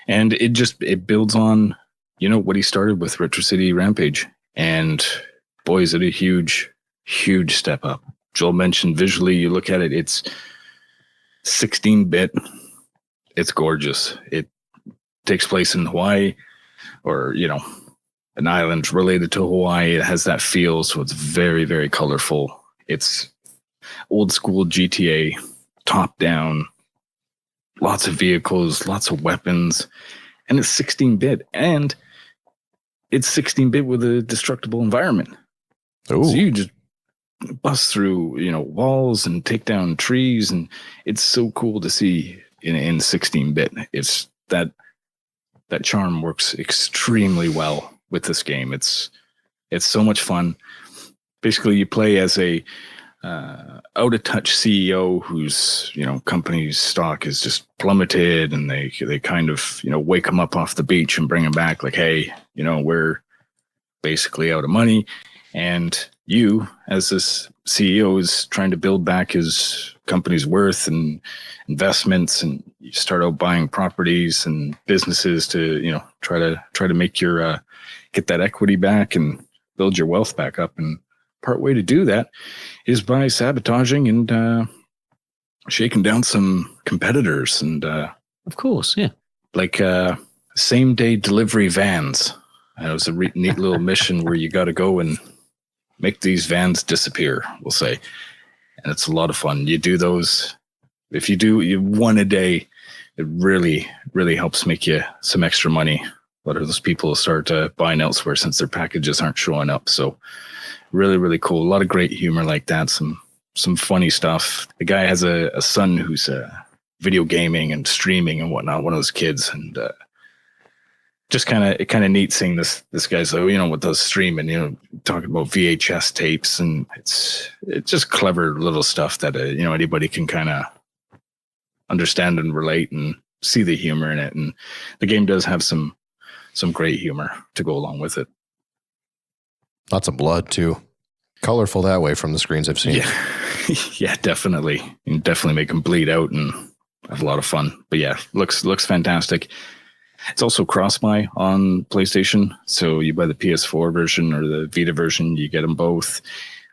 And it builds on, what he started with Retro City Rampage. And boy, is it a huge, huge step up. Joel mentioned visually, you look at it, it's 16-bit. It's gorgeous. It takes place in Hawaii, or, an island related to Hawaii. It has that feel, so it's very, very colorful. It's old school GTA, top down, lots of vehicles, lots of weapons, and it's 16-bit. And it's 16-bit with a destructible environment.
Ooh.
So you just bust through, walls and take down trees, and it's so cool to see in 16-bit. It's that charm works extremely well with this game. It's so much fun. Basically, you play as a out of touch CEO whose company's stock is just plummeted, and they kind of wake him up off the beach and bring him back like, hey, we're basically out of money, and you as this CEO is trying to build back his company's worth and investments, and you start out buying properties and businesses to try to make your get that equity back and build your wealth back up. And part way to do that is by sabotaging and shaking down some competitors, and
of course, yeah,
like same day delivery vans. It was a neat little mission where you got to go and make these vans disappear, we'll say. And it's a lot of fun. You do those. If you do one a day, it really, really helps make you some extra money. A lot of those people start buying elsewhere since their packages aren't showing up. So really, really cool. A lot of great humor like that. Some funny stuff. The guy has a son who's video gaming and streaming and whatnot, one of those kids. And just kind of neat seeing this guy's what does streaming, talking about VHS tapes, and it's just clever little stuff that anybody can kind of understand and relate and see the humor in it. And the game does have some great humor to go along with it.
Lots of blood too. Colorful that way from the screens I've seen.
Yeah, definitely. You can definitely make them bleed out and have a lot of fun. But yeah, looks fantastic. It's also cross-buy on PlayStation. So you buy the PS4 version or the Vita version, you get them both.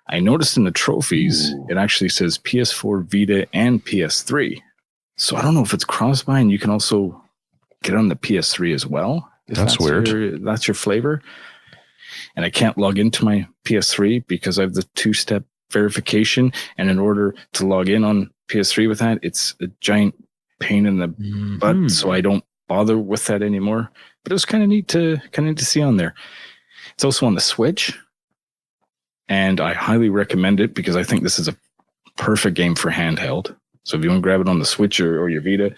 I noticed in the trophies, it actually says PS4, Vita, and PS3. So I don't know if it's cross-buy and you can also get on the PS3 as well.
That's weird.
That's your flavor. And I can't log into my PS3 because I have the two-step verification. And in order to log in on PS3 with that, it's a giant pain in the butt. So I don't bother with that anymore. But it was kind of neat to see on there. It's also on the Switch. And I highly recommend it because I think this is a perfect game for handheld. So if you want to grab it on the Switch or your Vita,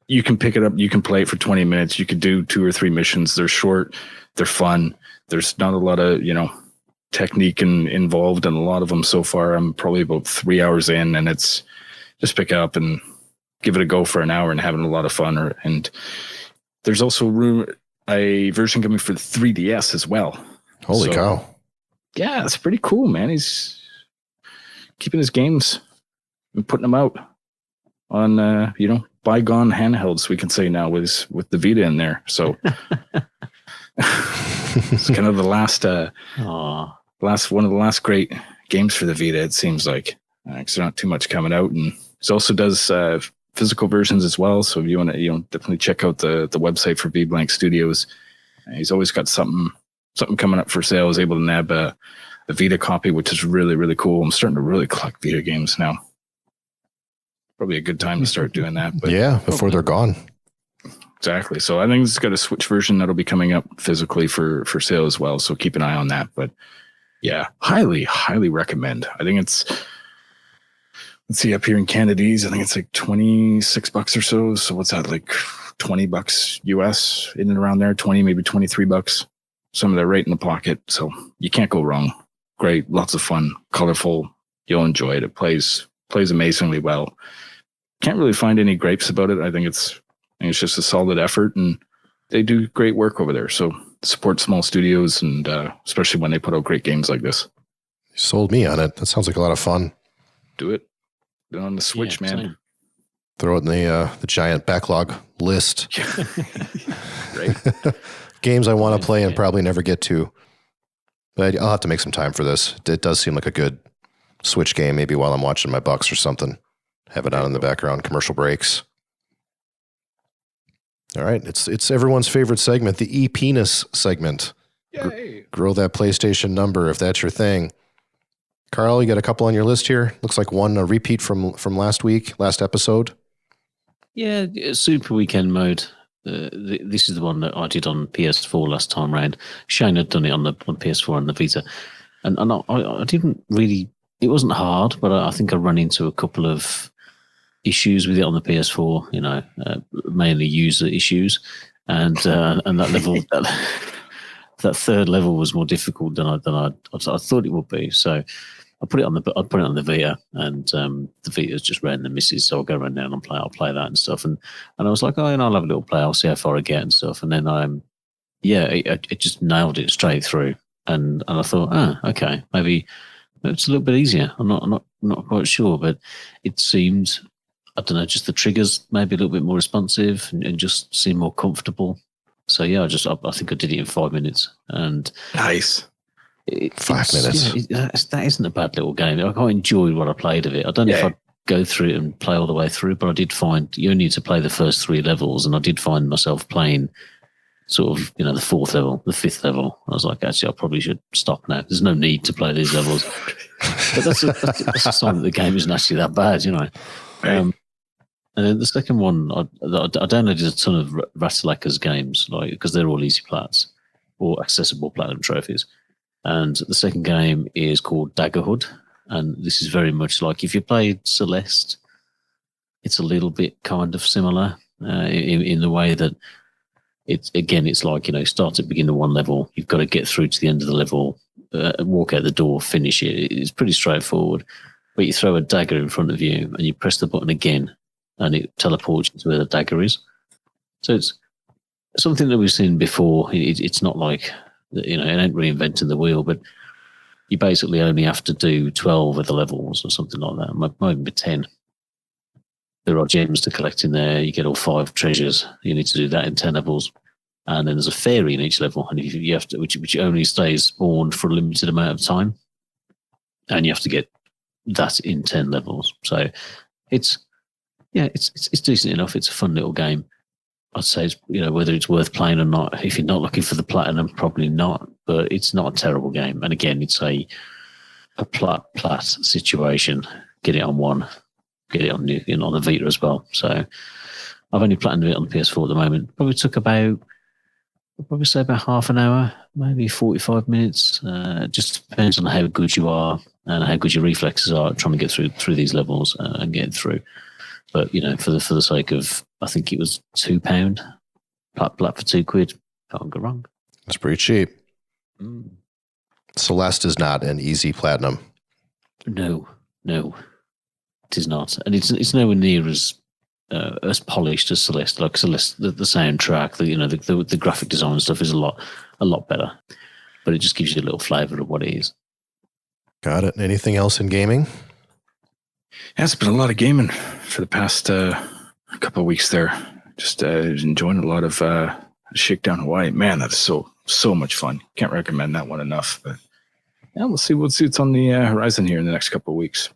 you can pick it up. You can play it for 20 minutes. You could do 2 or 3 missions. They're short. They're fun. There's not a lot of, technique involved in a lot of them so far. I'm probably about 3 hours in, and it's just pick up and give it a go for an hour and having a lot of fun. And there's also a version coming for the 3DS as well.
Holy cow.
Yeah, it's pretty cool, man. He's keeping his games and putting them out on, bygone handhelds, we can say now with the Vita in there. So it's kind of the last one of the last great games for the Vita, it seems like. Because there's not too much coming out. And he also does physical versions as well. So if you want to, definitely check out the website for V Blank Studios. He's always got something coming up for sale. I was able to nab a Vita copy, which is really, really cool. I'm starting to really collect Vita games now. Probably a good time to start doing that. But
yeah, before they're gone.
Exactly. So I think it's got a Switch version that'll be coming up physically for sale as well. So keep an eye on that. But yeah, highly, highly recommend. I think it's, let's see, up here in Canadi's, I think it's like $26 or so. So what's that, like $20 US, in and around there, 20, maybe $23. Some of that right in the pocket. So you can't go wrong. Great. Lots of fun, colorful. You'll enjoy it. It plays amazingly well. Can't really find any gripes about it. I think it's just a solid effort, and they do great work over there. So support small studios, and especially when they put out great games like this.
You sold me on it. That sounds like a lot of fun.
Do it. Do it on the Switch, man.
Same.
Throw it in the giant backlog list.
Right.
Games I want to play and probably never get to. But I'll have to make some time for this. It does seem like a good Switch game, maybe while I'm watching my Bucks or something. Have it on in the background, commercial breaks. All right, it's everyone's favorite segment, the e-penis segment.
Yay.
Grow that PlayStation number if that's your thing. Carl, you got a couple on your list here. Looks like one a repeat from last episode.
Yeah, Super Weekend Mode. This is the one that I did on PS4 last time round. Shane had done it on PS4 and the Vita, and I didn't really. It wasn't hard, but I think I run into a couple of issues with it on the PS4. Mainly user issues, and that level, that third level was more difficult than I thought it would be. So I put it on the Vita, and the Vita's just random misses. So I'll go around down and I'll play that and stuff. And I was like, I'll have a little play. I'll see how far I get and stuff. And then it just nailed it straight through. And I thought, okay, maybe it's a little bit easier. I'm not quite sure, but it seemed, I don't know, just the triggers maybe a little bit more responsive and just seemed more comfortable. So yeah, I think I did it in 5 minutes. And
nice.
5 minutes.
That isn't a bad little game. I quite enjoyed what I played of it. I don't know if I'd go through it and play all the way through, but I did find you only need to play the first 3 levels, and I did find myself playing sort of, the 4th level, the 5th level. I was like, actually, I probably should stop now. There's no need to play these levels. But that's a sign that the game isn't actually that bad, Right. And then the second one, I downloaded a ton of Rattlelacker's games, because they're all easy plats or accessible platinum trophies. And the second game is called Daggerhood, and this is very much like if you played Celeste, it's a little bit kind of similar in the way that it's like, start at beginning of one level, you've got to get through to the end of the level, walk out the door, finish it. It's pretty straightforward, but you throw a dagger in front of you and you press the button again, and it teleports you to where the dagger is. So it's something that we've seen before. It's not like, it ain't reinventing the wheel, but you basically only have to do 12 of the levels or something like that. Might even be 10. There are gems to collect in there. You get all 5 treasures. You need to do that in 10 levels. And then there's a fairy in each level, and you have to, which only stays spawned for a limited amount of time. And you have to get that in 10 levels. So it's decent enough. It's a fun little game. I'd say it's, whether it's worth playing or not. If you're not looking for the platinum, probably not. But it's not a terrible game. And again, it's a plat situation. Get it on one. Get it on the Vita as well. So I've only platinumed it on the PS4 at the moment. Probably took about half an hour, maybe 45 minutes. Just depends on how good you are and how good your reflexes are trying to get through these levels and getting through. But for the sake of, I think it was £2 plat for £2. Can't go wrong.
That's pretty cheap. Celeste is not an easy platinum.
No, it is not, and it's nowhere near as polished as Celeste. Like Celeste, the soundtrack, the graphic design stuff is a lot better, but it just gives you a little flavour of what it is.
Got it. Anything else in gaming?
Yeah, it's been a lot of gaming for the past couple of weeks there. Just enjoying a lot of Shakedown Hawaii. Man, that's so much fun. Can't recommend that one enough. But yeah, we'll see what's on the horizon here in the next couple of weeks.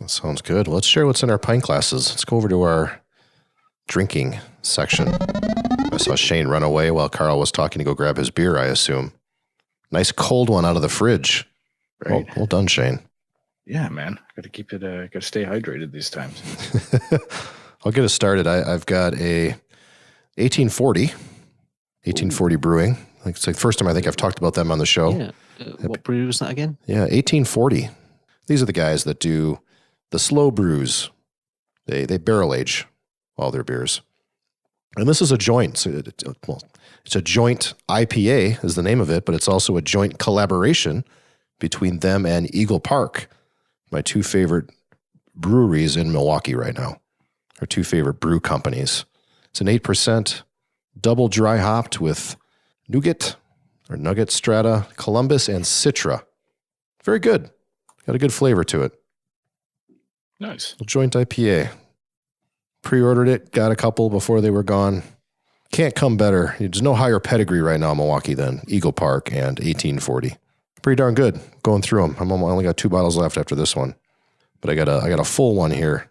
That sounds good. Let's share what's in our pint glasses. Let's go over to our drinking section. I saw Shane run away while Carl was talking to go grab his beer, I assume. Nice cold one out of the fridge.
Right.
Well done, Shane.
Yeah, man. Got to keep it. Got to stay hydrated these times.
I'll get us started. I've got a 1840 Brewing. It's like the first time I think I've talked about them on the show.
Yeah. What brewery was that again?
Yeah, 1840. These are the guys that do the slow brews. They barrel age all their beers. And this is a joint. So it's a joint IPA is the name of it, but it's also a joint collaboration between them and Eagle Park, my two favorite breweries in Milwaukee right now, or two favorite brew companies. It's an 8% double dry hopped with Nugget Strata, Columbus, and Citra. Very good. Got a good flavor to it.
Nice.
A joint IPA. Pre-ordered it, got a couple before they were gone. Can't come better. There's no higher pedigree right now in Milwaukee than Eagle Park and 1840. Pretty darn good. Going through them. I only got 2 bottles left after this one, but I got a full one here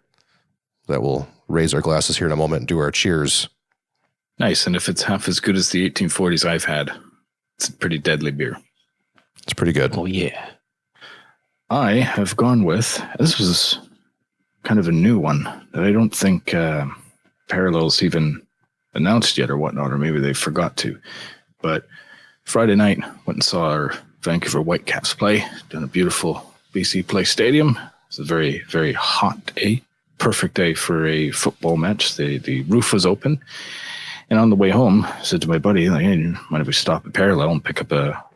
that will raise our glasses here in a moment and do our cheers.
Nice. And if it's half as good as the 1840s I've had, it's a pretty deadly beer.
It's pretty good.
Oh yeah.
I have gone with, this was kind of a new one that I don't think Parallels even announced yet or whatnot, or maybe they forgot to. But Friday night, went and saw our Vancouver Whitecaps play down a beautiful BC Place Stadium. It's a very, very hot day. Perfect day for a football match. The roof was open. And on the way home, I said to my buddy, like, hey, mind if we stop at Parallel and pick up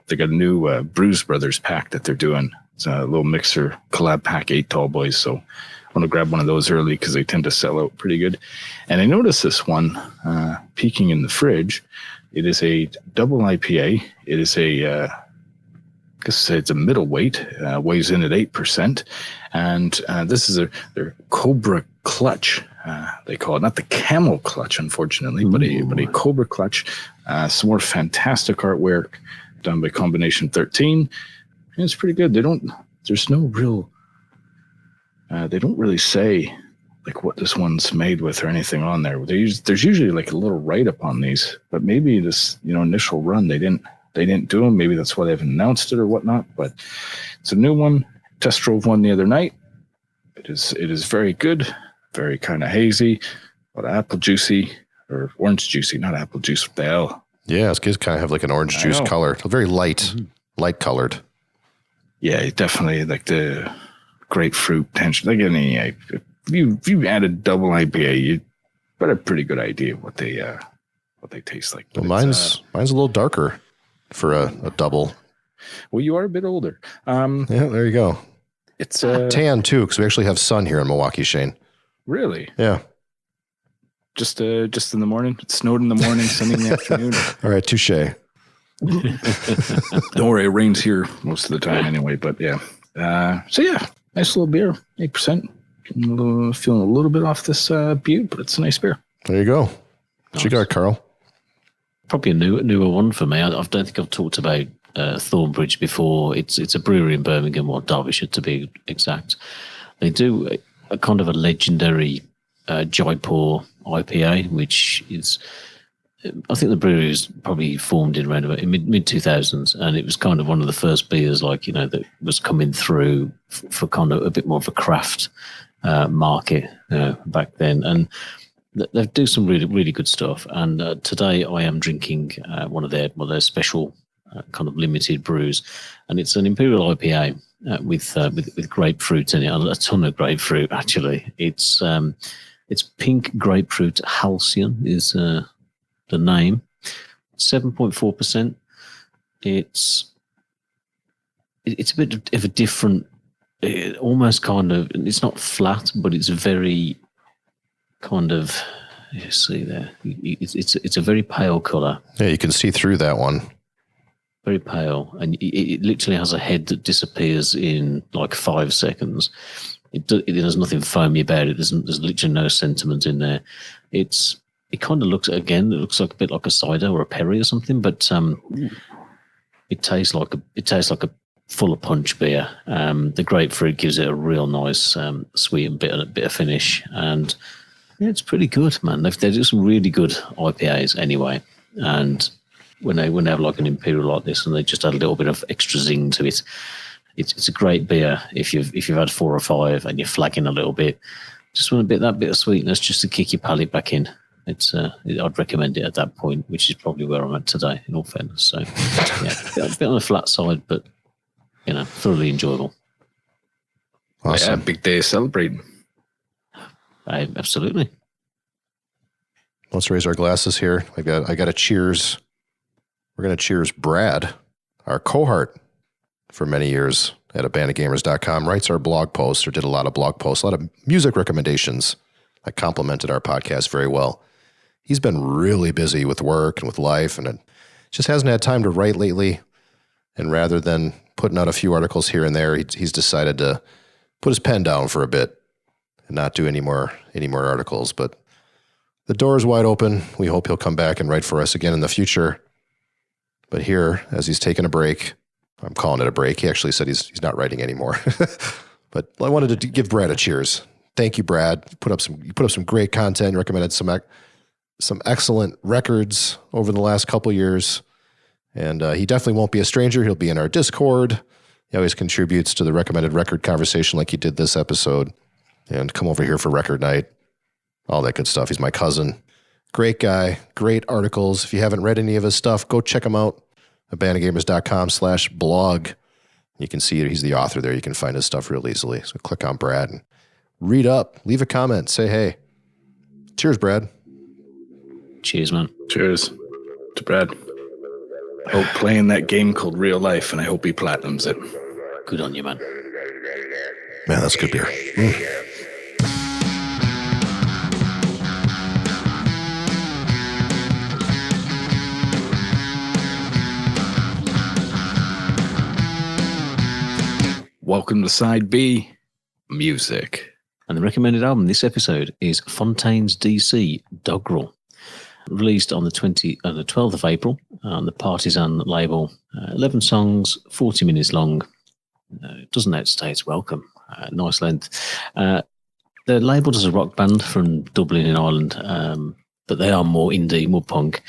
they got a new Brews Brothers pack that they're doing. It's a little mixer collab pack, 8 tall boys. So I want to grab one of those early because they tend to sell out pretty good. And I noticed this one peeking in the fridge. It is a double IPA. It is it's a middleweight, weighs in at 8%. And this is their Cobra clutch. They call it, not the camel clutch, unfortunately, but a Cobra clutch. Some more fantastic artwork done by Combination 13. And it's pretty good. They don't really say like what this one's made with or anything on there. There's usually like a little write-up on these, but maybe this, initial run, they didn't do them. Maybe that's why they haven't announced it or whatnot, but it's a new one. Test drove one the other night. It is very good, very kind of hazy, but apple juicy or orange juicy, not apple juice with the L.
Yeah, it's kind of have like an orange juice color. Very light, light colored.
Yeah, definitely like the grapefruit tension. Like if you added double IPA, you got a pretty good idea what they taste like.
Well, mine's a little darker for a double.
Well, you are a bit older.
Yeah, there you go.
It's
tan too, because we actually have sun here in Milwaukee, Shane.
Really?
Yeah.
Just in the morning. It snowed in the morning, sunny in the afternoon.
All right, touche.
Don't worry, it rains here most of the time anyway. But yeah, so yeah, nice little beer, 8%. Feeling a little bit off this butte, but it's a nice beer.
There you go. What you got, Carl?
Probably a newer one for me. I don't think I've talked about Thornbridge before. It's a brewery in Birmingham, or Derbyshire to be exact. They do a kind of a legendary Jaipur IPA, which is, I think the brewery was probably formed in around about mid 2000s, and it was kind of one of the first beers, that was coming through for kind of a bit more of a craft market back then, and they do some really, really good stuff. And today I am drinking one of their special kind of limited brews, and it's an Imperial IPA with grapefruit in it, a ton of grapefruit actually. It's pink grapefruit Halcyon is the name. 7.4%. It's a bit of a different, almost kind of, it's not flat, but it's very kind of, you see there, it's a very pale colour.
Yeah, you can see through that one.
Very pale, and it literally has a head that disappears in like 5 seconds. There's nothing foamy about it. There's literally no sentiment in there. It kind of looks, again, it looks like a bit like a cider or a perry or something, but it tastes like a full of punch beer. The grapefruit gives it a real nice sweet and bit of finish, and yeah, it's pretty good, man. They do some really good IPAs anyway, and when they have like an Imperial like this, and they just add a little bit of extra zing to it, it's a great beer if you've had 4 or 5 and you're flagging a little bit. Just want that bit of sweetness just to kick your palate back in. I'd recommend it at that point, which is probably where I'm at today, in all fairness. So yeah, a bit on the flat side, but thoroughly enjoyable.
Awesome.
Yeah, big day of celebrating.
Absolutely.
Let's raise our glasses here. I got a cheers. We're going to cheers Brad, our cohort for many years at abandonedgamers.com, writes our blog posts, or did a lot of blog posts, a lot of music recommendations that complemented our podcast very well. He's been really busy with work and with life, and just hasn't had time to write lately. And rather than putting out a few articles here and there, he's decided to put his pen down for a bit and not do any more articles. But the door is wide open. We hope he'll come back and write for us again in the future. But here, as he's taking a break, I'm calling it a break. He actually said he's not writing anymore. But I wanted to give Brad a cheers. Thank you, Brad. You put up some great content. You recommended some excellent records over the last couple of years. And he definitely won't be a stranger. He'll be in our Discord. He always contributes to the recommended record conversation like he did this episode. And come over here for record night. All that good stuff. He's my cousin. Great guy. Great articles. If you haven't read any of his stuff, go check him out. abandonedgamers.com/blog. You can see he's the author there. You can find his stuff real easily. So click on Brad and read up. Leave a comment. Say hey. Cheers, Brad.
Cheers, man.
Cheers to Brad. I hope playing that game called Real Life, and I hope he platinums it.
Good on you, man.
Man, that's good beer.
Welcome to Side B, music.
And the recommended album this episode is Fontaines DC, Dogrel. Released on the 12th of April on the Partisan label. 11 songs, 40 minutes long. It doesn't outstay its welcome. Nice length. The label is a rock band from Dublin in Ireland, but they are more indie, more punk.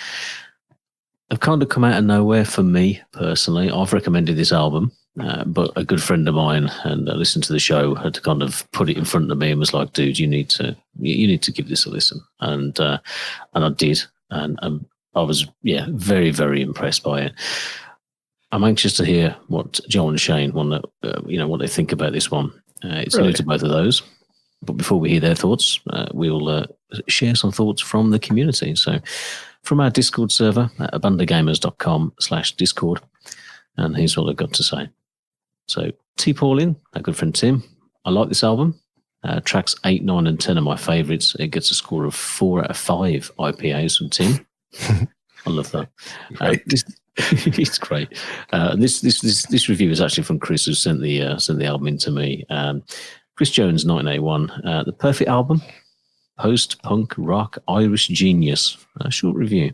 They've kind of come out of nowhere for me personally. I've recommended this album, but a good friend of mine and listened to the show had kind of put it in front of me and was like, "Dude, you need to give this a listen." And I did, and I was very, very impressed by it. I'm anxious to hear what Joe and Shane want to, what they think about this one. It's new to both of those. But before we hear their thoughts, we'll share some thoughts from the community. So from our Discord server at abandonedgamers.com/Discord. And here's what I've got to say. So T. Paulin, our good friend Tim, I like this album. Tracks 8, 9, and 10 are my favourites. It gets a score of 4 out of 5 IPAs from Tim. I love that.
Right.
It's great. This review is actually from Chris, who sent the album in to me. Chris Jones, 1981. The perfect album, post-punk rock Irish genius. A short review.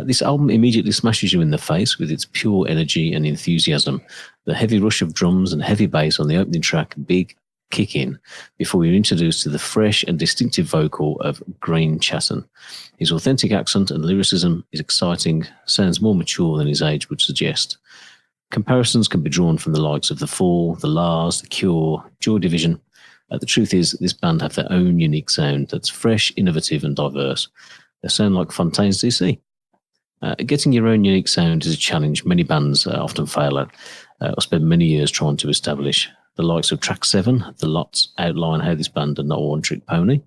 This album immediately smashes you in the face with its pure energy and enthusiasm. The heavy rush of drums and heavy bass on the opening track, big kick in, before you're introduced to the fresh and distinctive vocal of Green Chatton. His authentic accent and lyricism is exciting, sounds more mature than his age would suggest. Comparisons can be drawn from the likes of The Fall, The Lars, The Cure, Joy Division. The truth is, this band have their own unique sound that's fresh, innovative, and diverse. They sound like Fontaines DC. Getting your own unique sound is a challenge many bands often fail at, or spend many years trying to establish. The likes of Track 7, The Lots, outline how this band are not a one-trick pony.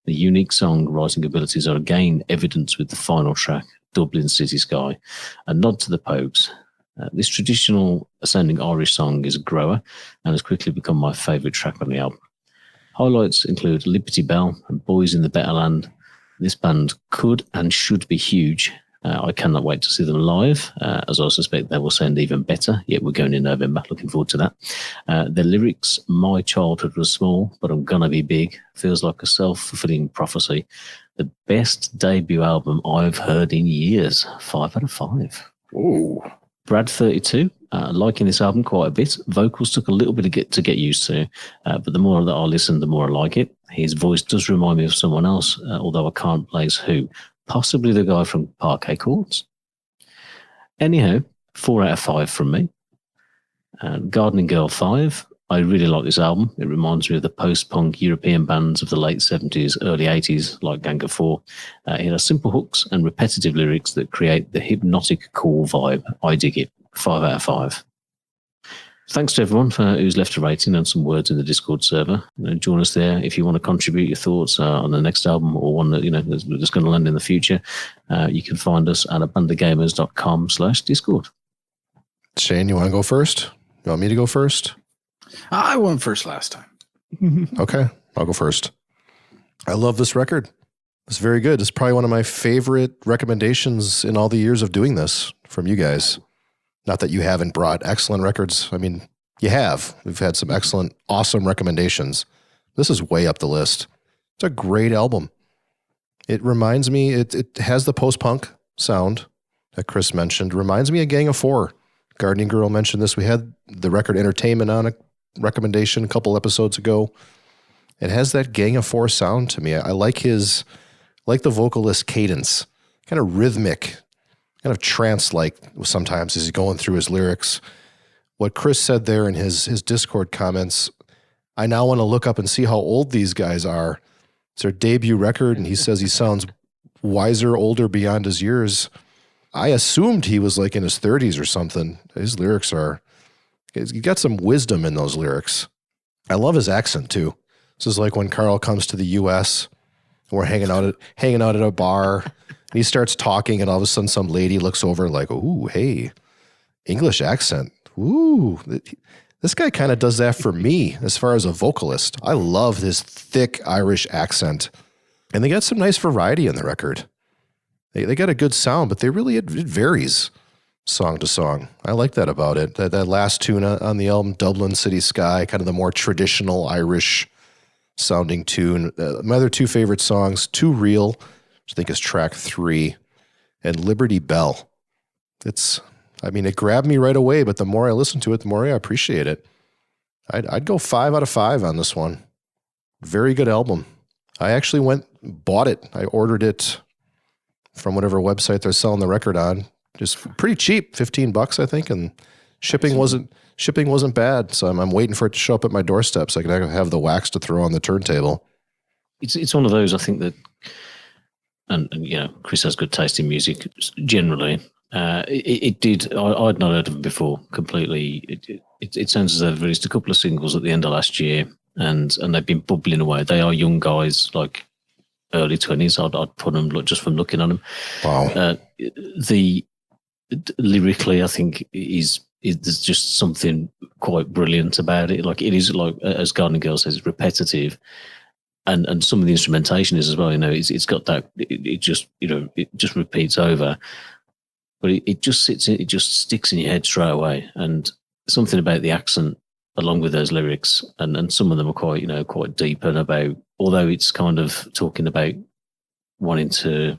The unique song-writing abilities are again evidenced with the final track, Dublin City Sky, a nod to the Pogues. This traditional-sounding Irish song is a grower and has quickly become my favourite track on the album. Highlights include Liberty Bell and Boys in the Better Land. This band could and should be huge. I cannot wait to see them live, as I suspect they will sound even better. Yet we're going in November. Looking forward to that. The lyrics, my childhood was small, but I'm gonna be big, feels like a self-fulfilling prophecy. The best debut album I've heard in years. 5 out of 5.
Ooh.
Brad 32, liking this album quite a bit. Vocals took a little bit to get used to, but the more that I listen, the more I like it. His voice does remind me of someone else, although I can't place who. Possibly the guy from Parquet Courts. Anyhow, 4 out of 5 from me. Gardening Girl 5. I really like this album. It reminds me of the post-punk European bands of the late 70s, early 80s, like Gang of Four. It has simple hooks and repetitive lyrics that create the hypnotic, cool vibe. I dig it. 5 out of 5. Thanks to everyone who's left a rating and some words in the Discord server. Join us there if you want to contribute your thoughts on the next album or one that that's going to land in the future. You can find us at abandagamers.com/Discord.
Shane, you want to go first? You want me to go first?
I went first last time.
Okay, I'll go first. I love this record. It's very good. It's probably one of my favorite recommendations in all the years of doing this from you guys. Not that you haven't brought excellent records. I mean, you have. We've had some excellent, awesome recommendations. This is way up the list. It's a great album. It reminds me, it has the post-punk sound that Chris mentioned. Reminds me of Gang of Four. Gardening Girl mentioned this. We had the record Entertainment on a recommendation a couple episodes ago. It has that Gang of Four sound to me. I like the vocalist cadence, kind of rhythmic, kind of trance-like sometimes as he's going through his lyrics. What Chris said there in his Discord comments, I now want to look up and see how old these guys are. It's their debut record, and he says he sounds wiser, older beyond his years. I assumed he was like in his 30s or something. His lyrics he's got some wisdom in those lyrics. I love his accent too. This is like when Carl comes to the U.S., and we're hanging out at a bar, and he starts talking, and all of a sudden some lady looks over like, ooh, hey, English accent. Ooh, this guy kind of does that for me as far as a vocalist. I love this thick Irish accent. And they got some nice variety in the record. They got a good sound, but it varies song to song. I like that about it. That last tune on the album, Dublin City Sky, kind of the more traditional Irish sounding tune. My other two favorite songs, Too Real, which I think is track 3, and Liberty Bell. It grabbed me right away, but the more I listen to it, the more I appreciate it. I'd go 5 out of 5 on this one. Very good album. I actually bought it. I ordered it from whatever website they're selling the record on. Just pretty cheap, $15, I think, and shipping wasn't bad. So I'm waiting for it to show up at my doorstep so I can have the wax to throw on the turntable.
It's one of those, I think, that, and Chris has good taste in music generally. I'd not heard of them before completely. It sounds as though they've released a couple of singles at the end of last year, and they've been bubbling away. They are young guys, like early 20s. I'd put them just from looking at them.
Wow.
Lyrically, I think there's just something quite brilliant about it. Like, it is, like, as Gardening Girl says, it's repetitive, and some of the instrumentation is as well. It's got that. It just repeats over. but it just it just sticks in your head straight away. And something about the accent, along with those lyrics, and some of them are quite deep, and about, although it's kind of talking about wanting to,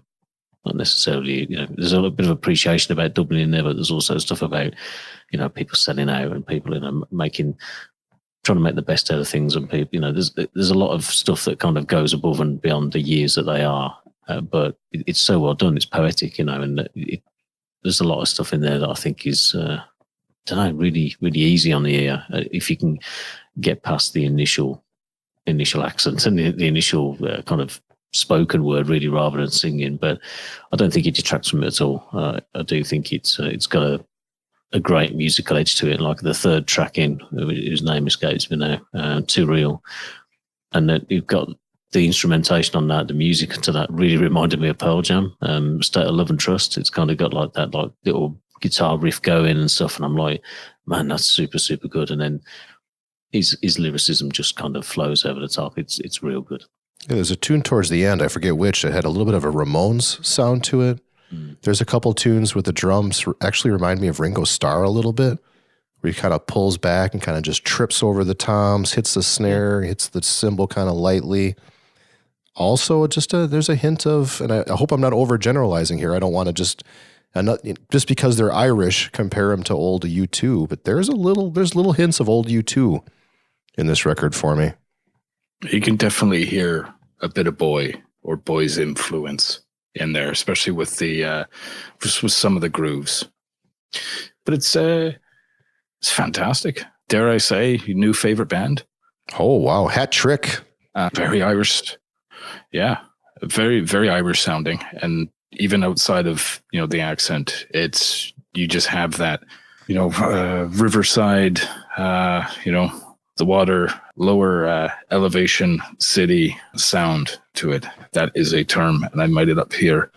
not necessarily, there's a little bit of appreciation about Dublin in there, but there's also stuff about, people selling out and people, trying to make the best out of things, and people, there's a lot of stuff that kind of goes above and beyond the years that they are, but it's so well done. It's poetic, and there's a lot of stuff in there that I think is, really, really easy on the ear if you can get past the initial accent and the initial kind of spoken word, really, rather than singing. But I don't think it detracts from it at all. I do think it's got a great musical edge to it, like the third track in, whose name escapes me now, Too Real. And that you've got the instrumentation on that, the music to that really reminded me of Pearl Jam, State of Love and Trust. It's kind of got like that like little guitar riff going and stuff, and I'm like, man, that's super, super good. And then his lyricism just kind of flows over the top. It's real good.
Yeah, there's a tune towards the end, I forget which, it had a little bit of a Ramones sound to it. There's a couple tunes with the drums actually remind me of Ringo Starr a little bit, where he kind of pulls back and kind of just trips over the toms, hits the snare, hits the cymbal kind of lightly. Also, there's a hint of, and I hope I'm not overgeneralizing here. I don't want to just because they're Irish, compare them to old U2, but there's little hints of old U2 in this record for me.
You can definitely hear a bit of boy's influence in there, especially with just with some of the grooves. But it's fantastic. Dare I say, your new favorite band?
Oh wow, hat trick!
Very Irish, yeah, very, very Irish sounding, and even outside of the accent, you just have that riverside, the water, lower elevation city sound to it. That is a term, and I made it up here.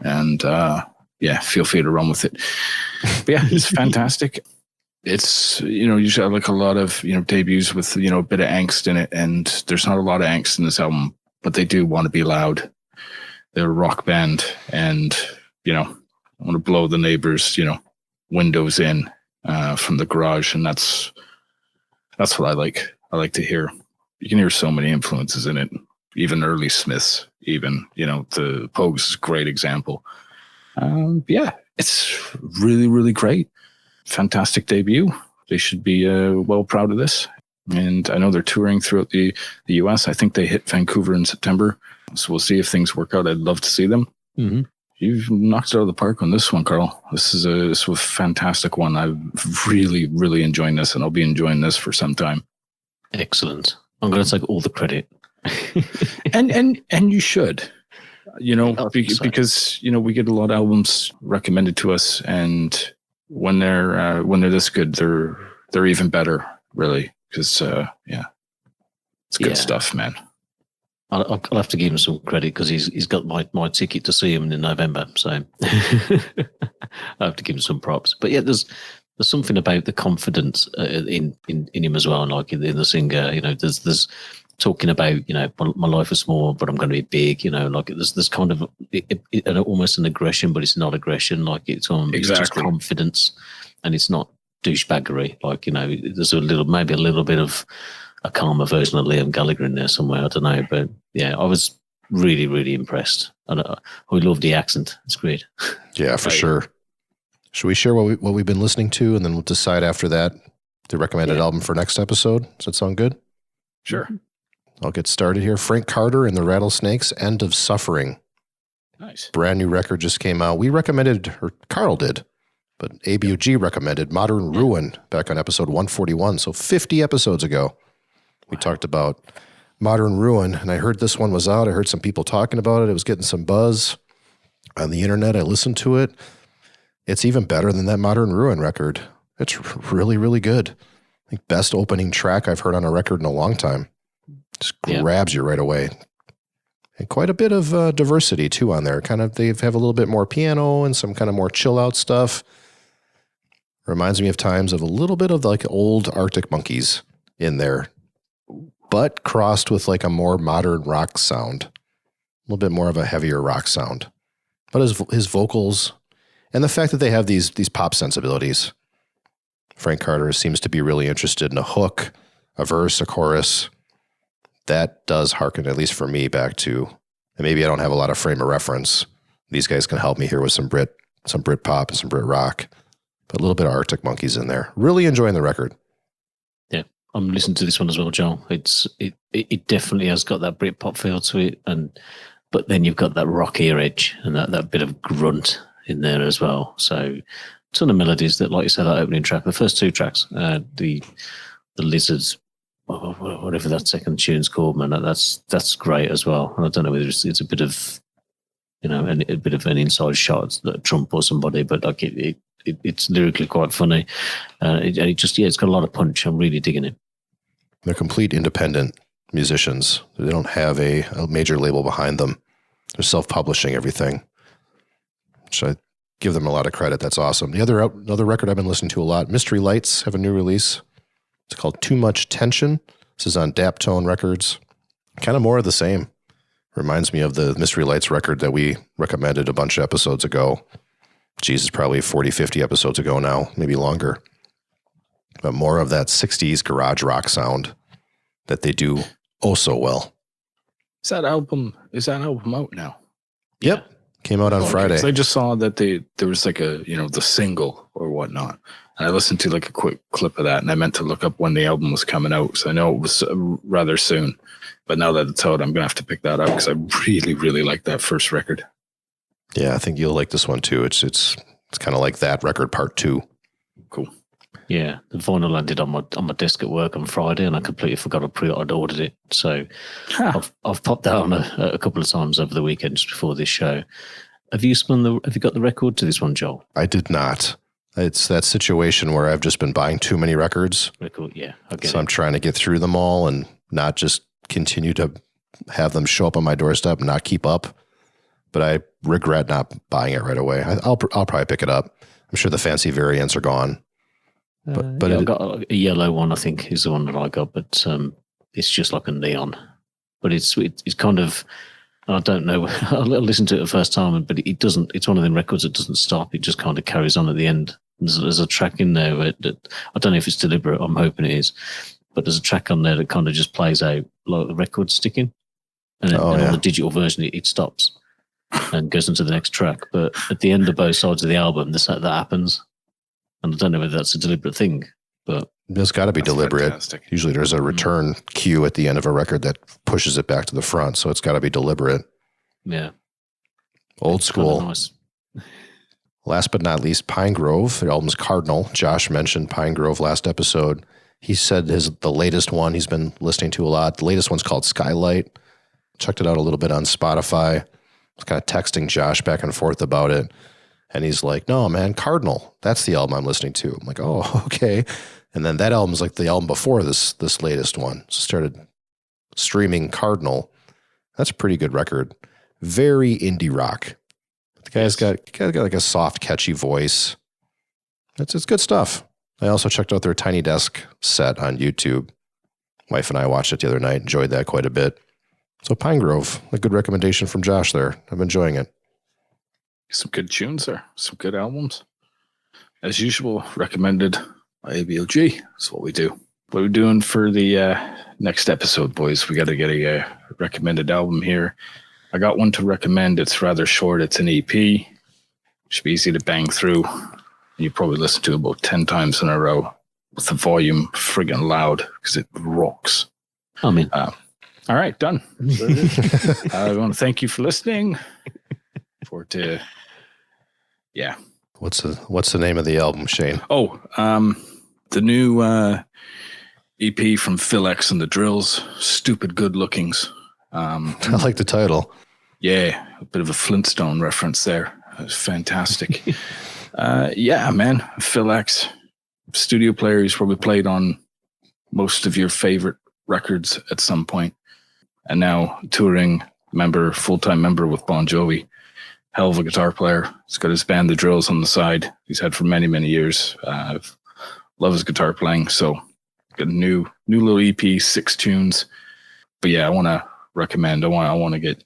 And feel free to run with it. But yeah, it's fantastic. It's usually I like a lot of debuts with a bit of angst in it, and there's not a lot of angst in this album, but they do want to be loud. They're a rock band, and I want to blow the neighbors windows in from the garage, and that's what I like. I like to hear. You can hear so many influences in it, even early Smiths, even, the Pogues is a great example. It's really, really great. Fantastic debut. They should be well proud of this. And I know they're touring throughout the US. I think they hit Vancouver in September. So we'll see if things work out. I'd love to see them. Mm-hmm. You've knocked it out of the park on this one, Carl. This was a fantastic one. I'm really, really enjoying this, and I'll be enjoying this for some time.
Excellent. I'm going to take all the credit.
and you should, because we get a lot of albums recommended to us, and when they're this good, they're even better, really, because it's good stuff, man.
I'll have to give him some credit because he's got my ticket to see him in November, so I have to give him some props. But yeah, there's something about the confidence in him as well, like in the singer. There's talking about my life is small, but I'm going to be big. Like there's kind of almost an aggression, but it's not aggression. Like it's just confidence, and it's not douchebaggery. Like there's maybe a little bit of a calmer version of Liam Gallagher in there somewhere. I don't know, but yeah, I was really, really impressed. And we love the accent. It's great.
Yeah, for sure. Should we share what we've been listening to, and then we'll decide after that the recommended album for next episode? Does that sound good?
Sure.
I'll get started here. Frank Carter and the Rattlesnakes, End of Suffering.
Nice. Brand
new record just came out. We recommended, or Carl did, but ABOG recommended Modern Ruin back on episode 141. So 50 episodes ago. We talked about Modern Ruin, and I heard this one was out. I heard some people talking about it. It was getting some buzz on the internet. I listened to it. It's even better than that Modern Ruin record. It's really, really good. I think best opening track I've heard on a record in a long time. Just grabs you right away. And quite a bit of diversity, too, on there. Kind of, they have a little bit more piano and some kind of more chill-out stuff. Reminds me of times of a little bit of like old Arctic Monkeys in there, but crossed with like a more modern rock sound. A little bit more of a heavier rock sound. But his vocals And the fact that they have these pop sensibilities. Frank Carter seems to be really interested in a hook, a verse, a chorus. That does harken, at least for me, back to, and maybe I don't have a lot of frame of reference. These guys can help me here with some Brit pop and some Brit rock, but a little bit of Arctic Monkeys in there. Really enjoying the record.
Yeah, I'm listening to this one as well, Joel. It definitely has got that Brit pop feel to it, but then you've got that rockier edge and that bit of grunt in there as well. So, ton of melodies that, like you said, that opening track, the first two tracks, the Lizards, whatever that second tune's called, man, that's great as well. And I don't know whether it's a bit of, a bit of an inside shot that Trump or somebody, but like it's lyrically quite funny. It's got a lot of punch. I'm really digging it.
They're complete independent musicians. They don't have a major label behind them. They're self-publishing everything, which I give them a lot of credit. That's awesome. Another record I've been listening to a lot, Mystery Lights have a new release. It's called Too Much Tension. This is on Daptone Records. Kind of more of the same. Reminds me of the Mystery Lights record that we recommended a bunch of episodes ago. Jesus, probably 40, 50 episodes ago now, maybe longer. But more of that 60s garage rock sound that they do oh so well.
Is that album out now?
Yep. Came out on Friday.
So I just saw that there was like the single or whatnot. And I listened to like a quick clip of that, and I meant to look up when the album was coming out. So I know it was rather soon. But now that it's out, I'm going to have to pick that up because I really, really like that first record.
Yeah, I think you'll like this one too. It's kind of like that record part 2.
Cool.
Yeah, the vinyl landed on my desk at work on Friday, and I completely forgot I'd ordered it. So I've popped that on a couple of times over the weekend just before this show. Have you got the record to this one, Joel?
I did not. It's that situation where I've just been buying too many records.
Record, yeah.
So I'm trying to get through them all and not just continue to have them show up on my doorstep and not keep up. But I regret not buying it right away. I'll probably pick it up. I'm sure the fancy variants are gone. But
I've got a yellow one, I think, is the one that I got, but it's just like a neon. But it's kind of, I don't know, I listened to it the first time, but it doesn't, it's one of them records that doesn't stop. It just kind of carries on at the end. There's a track in there that I don't know if it's deliberate, I'm hoping it is, but there's a track on there that kind of just plays out like the record sticking. And then on the digital version, it stops and goes into the next track. But at the end of both sides of the album, that happens. And I don't know whether that's a deliberate thing, but
it's got to be deliberate.
Fantastic.
Usually there's a return cue at the end of a record that pushes it back to the front. So it's got to be deliberate.
Yeah.
Old school.
Nice.
Last but not least, Pine Grove. The album's Cardinal. Josh mentioned Pine Grove last episode. He said the latest one he's been listening to a lot. The latest one's called Skylight. Checked it out a little bit on Spotify. I was kind of texting Josh back and forth about it. And he's like, no, man, Cardinal. That's the album I'm listening to. I'm like, oh, okay. And then that album's like the album before this latest one. So started streaming Cardinal. That's a pretty good record. Very indie rock. The guy's got like a soft, catchy voice. It's good stuff. I also checked out their Tiny Desk set on YouTube. Wife and I watched it the other night. Enjoyed that quite a bit. So Pine Grove, a good recommendation from Josh there. I'm enjoying it.
Some good tunes there. Some good albums. As usual, recommended by ABOG. That's what we do. What are we doing for the next episode, boys? We got to get a recommended album here. I got one to recommend. It's rather short. It's an EP. Should be easy to bang through. You probably listen to it about 10 times in a row with the volume friggin' loud because it rocks.
I mean,
all right, done. I want to thank you for listening. Yeah.
What's the name of the album, Shane?
Oh, the new EP from Phil X and the Drills, Stupid Good Lookings.
I like the title.
Yeah, a bit of a Flintstone reference there. It was fantastic. Yeah, man. Phil X, studio player. He's probably played on most of your favorite records at some point. And now touring member, full-time member with Bon Jovi. Hell of a guitar player. He's got his band, The Drills, on the side. He's had for many, many years. Love his guitar playing. So got a new little EP, 6 tunes. But yeah, I want to recommend. I want to get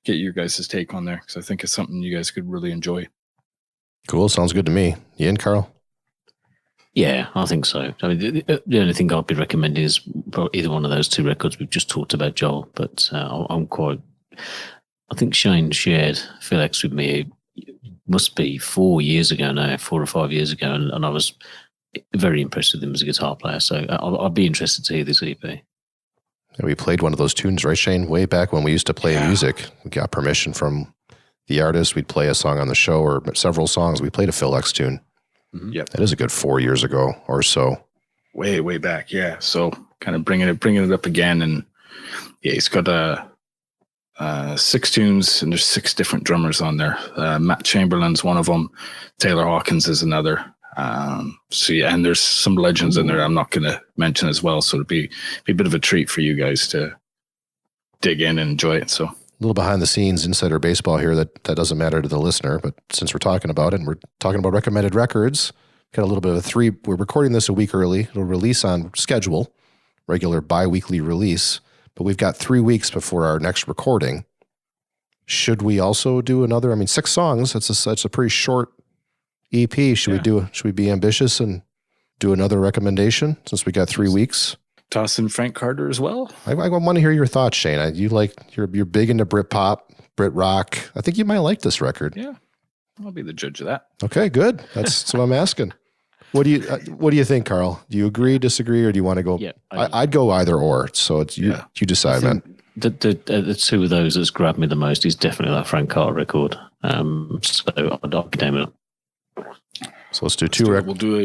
your guys' take on there because I think it's something you guys could really enjoy.
Cool. Sounds good to me. You in, Carl?
Yeah, I think so. I mean, the only thing I'd be recommending is either one of those two records we've just talked about, Joel. But I'm quite. I think Shane shared Phil X with me. It must be 4 years ago now, 4 or 5 years ago, and I was very impressed with him as a guitar player. So I'd be interested to hear this EP.
Yeah, we played one of those tunes, right, Shane? Way back when we used to play music. We got permission from the artist. We'd play a song on the show or several songs. We played a Phil X tune.
Yep.
That is a good 4 years ago or so.
Way back, yeah. So kind of bringing it up again, and yeah, he's got 6 tunes, and there's 6 different drummers on there. Matt Chamberlain's one of them. Taylor Hawkins is another. So yeah, and there's some legends in there I'm not going to mention as well. So it'd be a bit of a treat for you guys to dig in and enjoy it. So.
A little behind the scenes insider baseball here that doesn't matter to the listener, but since we're talking about it and we're talking about recommended records, got a little bit of we're recording this a week early. It'll release on schedule, regular bi-weekly release, but we've got 3 weeks before our next recording. Should we also do another? I mean, 6 songs. That's a pretty short EP. Should we be ambitious and do another recommendation since we got 3 weeks?
Toss in Frank Carter as well.
I want to hear your thoughts, Shane. You're big into Britpop, Brit rock. I think you might like this record.
Yeah, I'll be the judge of that.
Okay, good. That's what I'm asking. What do you think, Carl? Do you agree, disagree, or do you want to go?
Yeah,
I'd go either or. So it's you decide, man.
The two of those that's grabbed me the most is definitely that Frank Carter record. So I'll be damn it.
So let's do two.
We'll do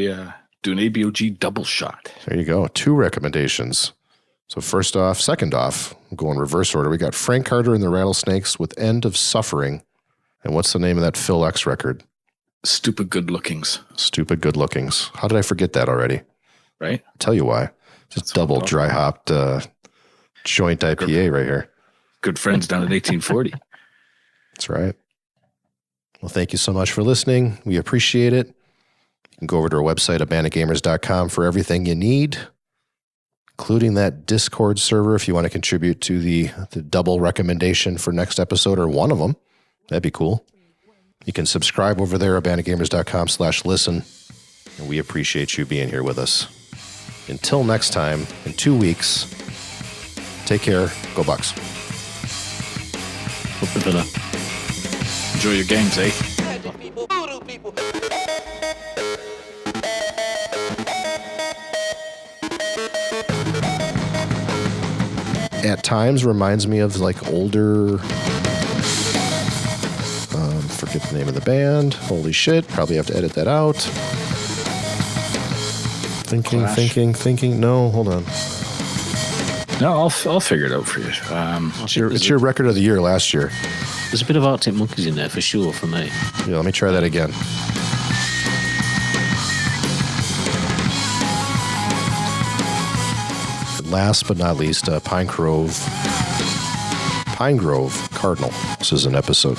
an ABOG double shot.
There you go. 2 recommendations. So second off, we'll go in reverse order. We got Frank Carter and the Rattlesnakes with End of Suffering. And what's the name of that Phil X record?
Stupid Good Lookings.
Stupid Good Lookings. How did I forget that already?
Right?
I'll tell you why. Just double dry hopped joint IPA right here.
Good friends down at 1840.
That's right. Well, thank you so much for listening. We appreciate it. You can go over to our website, abandonedgamers.com, for everything you need, including that Discord server if you want to contribute to the double recommendation for next episode or one of them. That'd be cool. You can subscribe over there, abandonedgamers.com/listen, and we appreciate you being here with us. Until next time, in 2 weeks, take care. Go Bucks.
Hope the Villa.
Enjoy your games, eh?
At times reminds me of like older, forget the name of the band. Holy shit. Probably have to edit that out. Thinking. No, hold on.
No, I'll figure it out for you.
It's your record of the year last year.
There's a bit of Arctic Monkeys in there for sure for me.
Yeah, let me try that again. Last but not least, Pine Grove Cardinal. This is an episode,